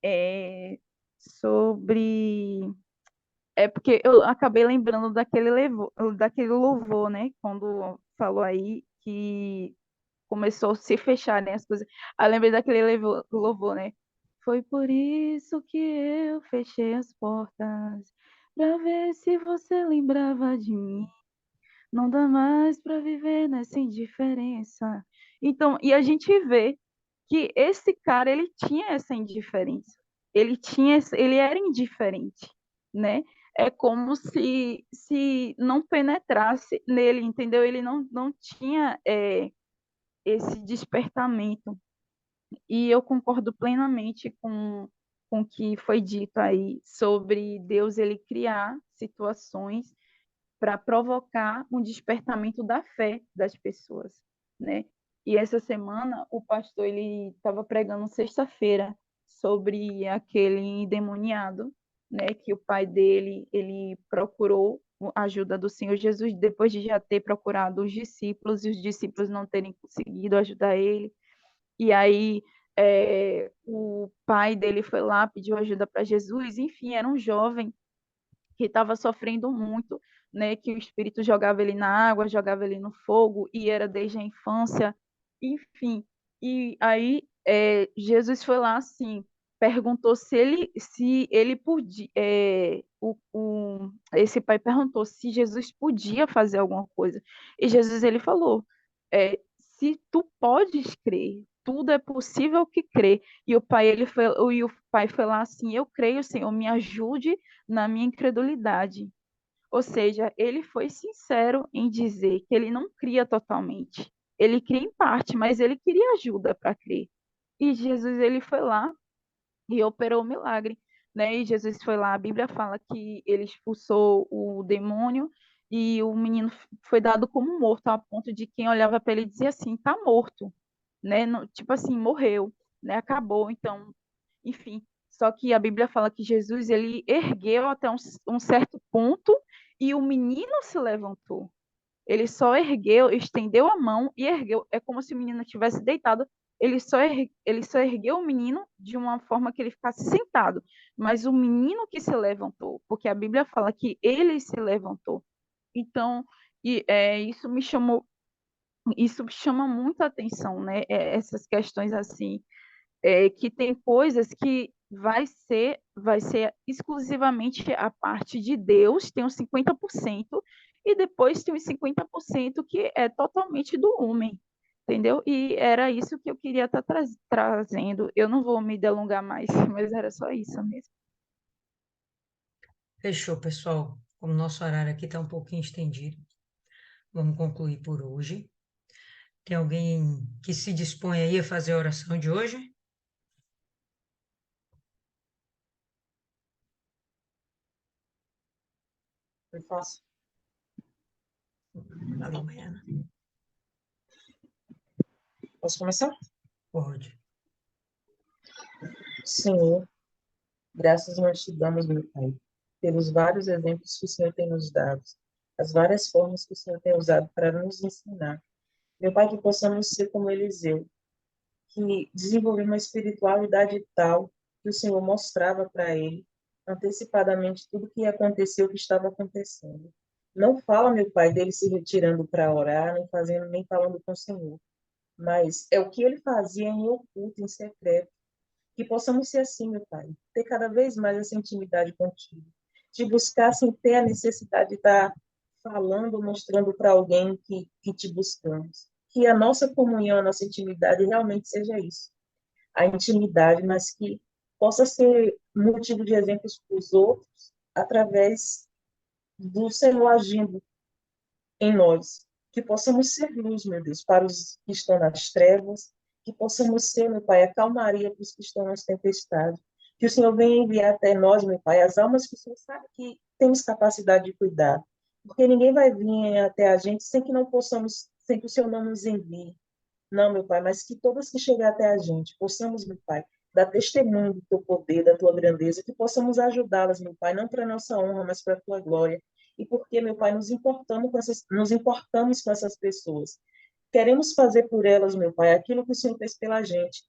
é sobre. É porque eu acabei lembrando daquele louvor, né? Quando falou aí que começou a se fecharem as coisas. Aí eu lembrei daquele louvor, né? Foi por isso que eu fechei as portas, para ver se você lembrava de mim. Não dá mais para viver nessa indiferença. Então, e a gente vê que esse cara, ele tinha essa indiferença. Ele era indiferente, né? É como se não penetrasse nele, entendeu? Ele não tinha esse despertamento. E eu concordo plenamente com o que foi dito aí sobre Deus ele criar situações para provocar um despertamento da fé das pessoas, né? E essa semana o pastor ele estava pregando sexta-feira sobre aquele endemoniado, né? Que o pai dele ele procurou a ajuda do Senhor Jesus depois de já ter procurado os discípulos e os discípulos não terem conseguido ajudar ele. E aí o pai dele foi lá, pediu ajuda para Jesus. Enfim, era um jovem que estava sofrendo muito, né? Que o espírito jogava ele na água, jogava ele no fogo, e era desde a infância, enfim. E aí Jesus foi lá assim, perguntou se ele podia. Esse pai perguntou se Jesus podia fazer alguma coisa. E Jesus ele falou: se tu podes crer, tudo é possível que crê. E o pai foi lá assim: eu creio, Senhor, me ajude na minha incredulidade. Ou seja, ele foi sincero em dizer que ele não cria totalmente. Ele cria em parte, mas ele queria ajuda para crer. E Jesus ele foi lá e operou o milagre, né? E Jesus foi lá, a Bíblia fala que ele expulsou o demônio e o menino foi dado como morto, a ponto de quem olhava para ele dizia assim, tá morto, né? Tipo assim, morreu, né? Acabou, então, enfim. Só que a Bíblia fala que Jesus ele ergueu até um certo ponto e o menino se levantou. Ele só ergueu, estendeu a mão e ergueu. É como se o menino tivesse deitado. Ele só ergueu o menino de uma forma que ele ficasse sentado. Mas o menino que se levantou, porque a Bíblia fala que ele se levantou. Então, isso chama muita atenção, né? Essas questões assim, que tem coisas que vai ser exclusivamente a parte de Deus, tem uns 50%, e depois tem uns 50% que é totalmente do homem, entendeu? E era isso que eu queria estar trazendo. Eu não vou me delongar mais, mas era só isso mesmo. Fechou, pessoal. Como nosso horário aqui está um pouquinho estendido, vamos concluir por hoje. Tem alguém que se dispõe aí a fazer a oração de hoje? Foi fácil. Valeu, Mariana. Posso começar? Pode. Senhor, graças nós te damos, meu Pai, pelos vários exemplos que o Senhor tem nos dado, as várias formas que o Senhor tem usado para nos ensinar. Meu Pai, que possamos ser como Eliseu, que desenvolver uma espiritualidade tal que o Senhor mostrava para ele antecipadamente tudo que ia acontecer, o que estava acontecendo. Não fala, meu Pai, dele se retirando para orar, nem fazendo, nem falando com o Senhor, mas é o que ele fazia em oculto, em secreto. Que possamos ser assim, meu Pai, ter cada vez mais essa intimidade contigo, de buscar sem ter a necessidade de estar falando, mostrando para alguém que te buscamos. Que a nossa comunhão, a nossa intimidade realmente seja isso, a intimidade, mas que possa ser motivo de exemplos para os outros através do Senhor agindo em nós, que possamos ser luz, meu Deus, para os que estão nas trevas, que possamos ser, meu Pai, a calmaria para os que estão nas tempestades, que o Senhor venha enviar até nós, meu Pai, as almas que o Senhor sabe que temos capacidade de cuidar, porque ninguém vai vir até a gente sem que não possamos, sem que o Senhor não nos envie. Não, meu Pai, mas que todas que chegar até a gente, possamos, meu Pai, dar testemunho do teu poder, da tua grandeza, que possamos ajudá-las, meu Pai, não para nossa honra, mas para a tua glória. E porque, meu Pai, nos importamos com essas pessoas. Queremos fazer por elas, meu Pai, aquilo que o Senhor fez pela gente.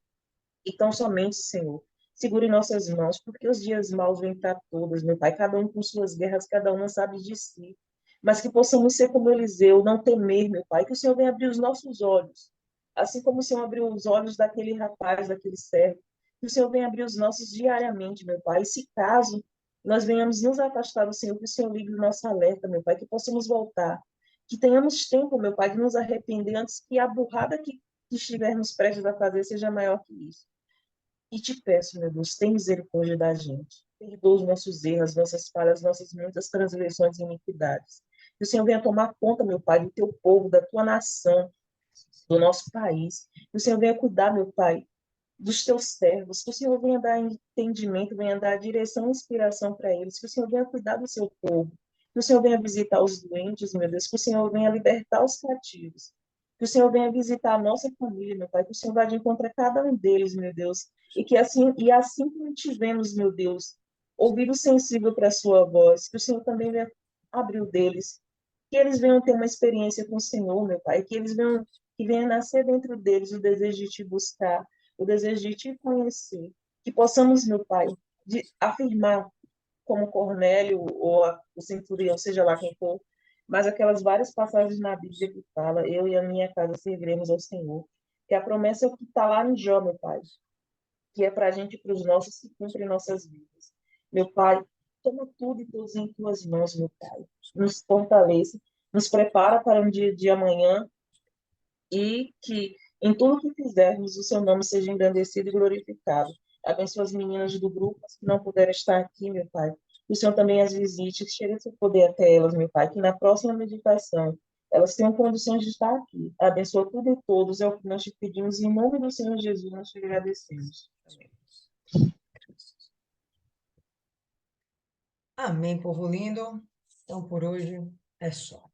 Então, somente, Senhor, segure nossas mãos, porque os dias maus vêm para todas, meu Pai, cada um com suas guerras, cada uma sabe de si. Mas que possamos ser como Eliseu, não temer, meu Pai, que o Senhor venha abrir os nossos olhos, assim como o Senhor abriu os olhos daquele rapaz, daquele servo, que o Senhor venha abrir os nossos diariamente, meu Pai. E se caso nós venhamos nos afastar do Senhor, que o Senhor ligue o nosso alerta, meu Pai, que possamos voltar, que tenhamos tempo, meu Pai, de nos arrepender antes que a burrada que estivermos prestes a fazer seja maior que isso. E te peço, meu Deus, tem misericórdia da gente. Perdoa os nossos erros, as nossas falhas, as nossas muitas transgressões e iniquidades. Que o Senhor venha tomar conta, meu Pai, do teu povo, da tua nação, do nosso país. Que o Senhor venha cuidar, meu Pai, dos teus servos. Que o Senhor venha dar entendimento, venha dar direção e inspiração para eles. Que o Senhor venha cuidar do seu povo. Que o Senhor venha visitar os doentes, meu Deus. Que o Senhor venha libertar os cativos. Que o Senhor venha visitar a nossa família, meu Pai. Que o Senhor vá de encontro a cada um deles, meu Deus. E assim que tivemos, meu Deus, ouvido sensível para a sua voz, que o Senhor também venha abrir o deles. Que eles venham ter uma experiência com o Senhor, meu Pai. Que venha nascer dentro deles o desejo de te buscar, o desejo de te conhecer. Que possamos, meu Pai, afirmar, como Cornélio ou o centurião, seja lá quem for, mas aquelas várias passagens na Bíblia que fala, eu e a minha casa serviremos ao Senhor. Que a promessa é o que está lá em Jó, meu Pai, que é para a gente e para os nossos, se cumpre em nossas vidas. Meu Pai, toma tudo e todos em tuas mãos, meu Pai. Nos fortaleça, nos prepara para um dia de amanhã e que em tudo que fizermos o seu nome seja engrandecido e glorificado. Abençoa as meninas do grupo, as que não puderam estar aqui, meu Pai. Que o Senhor também as visite, que chegue seu poder até elas, meu Pai. Que na próxima meditação elas tenham condições de estar aqui. Abençoa tudo e todos, é o que nós te pedimos. Em nome do Senhor Jesus, nós te agradecemos. Amém. Amém, povo lindo. Então, por hoje é só.